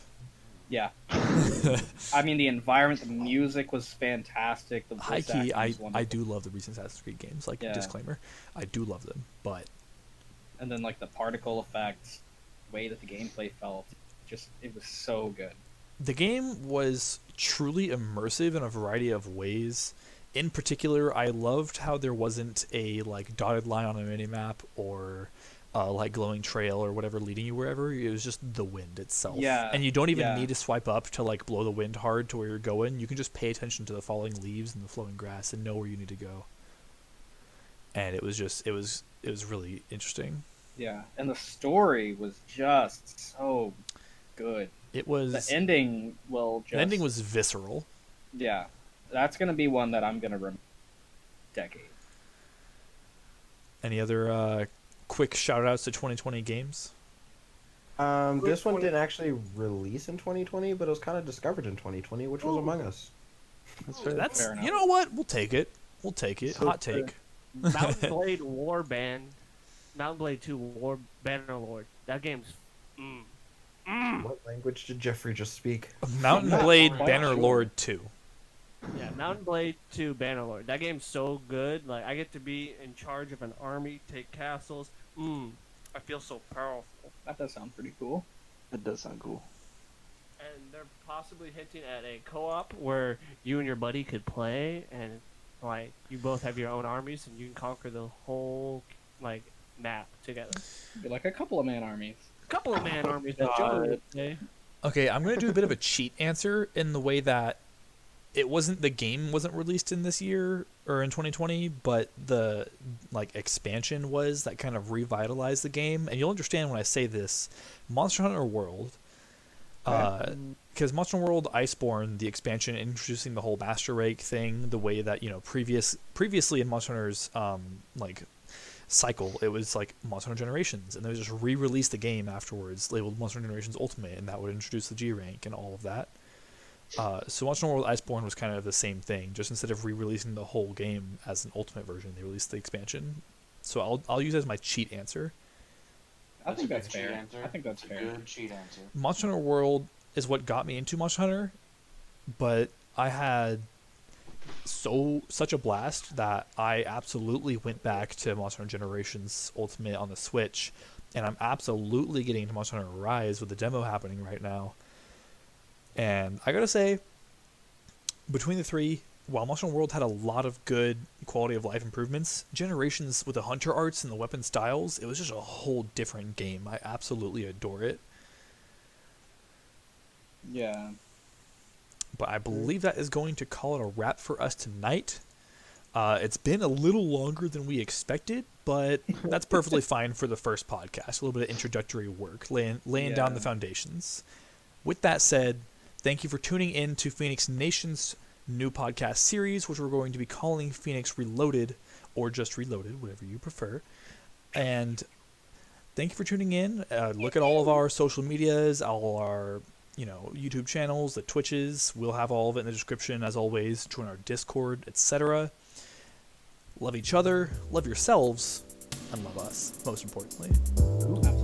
Yeah. I mean, the environment, the music was fantastic. The
High
voice
key,
acting
I
was wonderful.
do love the recent Assassin's Creed games. Like,
Yeah.
disclaimer, I do love them, but
And then like the particle effects, the way that the gameplay felt, it was so good.
the game was truly immersive in a variety of ways. In particular, I loved how there wasn't a like dotted line on a minimap or like glowing trail or whatever leading you wherever. It was just the wind itself.
Yeah,
And you don't even
yeah.
need to swipe up to like blow the wind hard to where you're going. You can just pay attention to the falling leaves and the flowing grass and know where you need to go. And it was really interesting.
Yeah, and the story was just so good.
It was.
The ending will just.
The ending was visceral.
Yeah, that's gonna be one that I'm gonna remember decades.
Any other quick shout outs to 2020 games?
This one didn't actually release in 2020, but it was kind of discovered in 2020, which was Among Us.
That's fair.
That's
fair enough.
You know what? We'll take it. We'll take it.
So
Hot take.
Mountain Blade Warband, Mountain Blade 2 War Bannerlord. That game's.
What language did Jeffrey just speak?
Mountain
Not
Blade
quite
Bannerlord 2.
Yeah, Mountain Blade 2 Bannerlord. That game's so good. Like, I get to be in charge of an army, take castles. I feel so powerful.
That does sound pretty cool.
That does sound cool.
And they're possibly hinting at a co-op where you and your buddy could play, and like you both have your own armies, and you can conquer the whole like map together.
Be like a couple of man armies.
A couple of man armies that Joe would say.
Okay, I'm going to do a bit of a cheat answer in the way that the game wasn't released in this year or in 2020, but the like expansion was that kind of revitalized the game. And you'll understand when I say this, Monster Hunter World, because Monster Hunter World Iceborne, the expansion introducing the whole Master Rake thing, the way that previously in Monster Hunter's like cycle, it was like Monster Hunter Generations, and they would just re-release the game afterwards, labeled Monster Hunter Generations Ultimate, and that would introduce the G rank and all of that. So Monster Hunter World Iceborne was kind of the same thing. Just instead of re-releasing the whole game as an Ultimate version, they released the expansion. So I'll use it as my cheat answer.
I think that's
a good cheat
fair.
answer.
I think that's
It's
fair.
a good cheat answer.
Monster Hunter World is what got me into Monster Hunter, but I had such a blast that I absolutely went back to Monster Hunter Generations Ultimate on the Switch, and I'm absolutely getting into Monster Hunter Rise with the demo happening right now. And I gotta say, between the three, while Monster Hunter World had a lot of good quality of life improvements, Generations with the hunter arts and the weapon styles, it was just a whole different game. I absolutely adore it.
Yeah.
But I believe that is going to call it a wrap for us tonight. It's been a little longer than we expected, but that's perfectly fine for the first podcast. A little bit of introductory work, laying down the foundations. With that said, thank you for tuning in to Phoenix Nation's new podcast series, which we're going to be calling Phoenix Reloaded, or just Reloaded, whatever you prefer. And thank you for tuning in. Look at all of our social medias, all our YouTube channels, the Twitches. We'll have all of it in the description, as always. Join our Discord, etc. Love each other, love yourselves, and love us, most importantly.
Absolutely.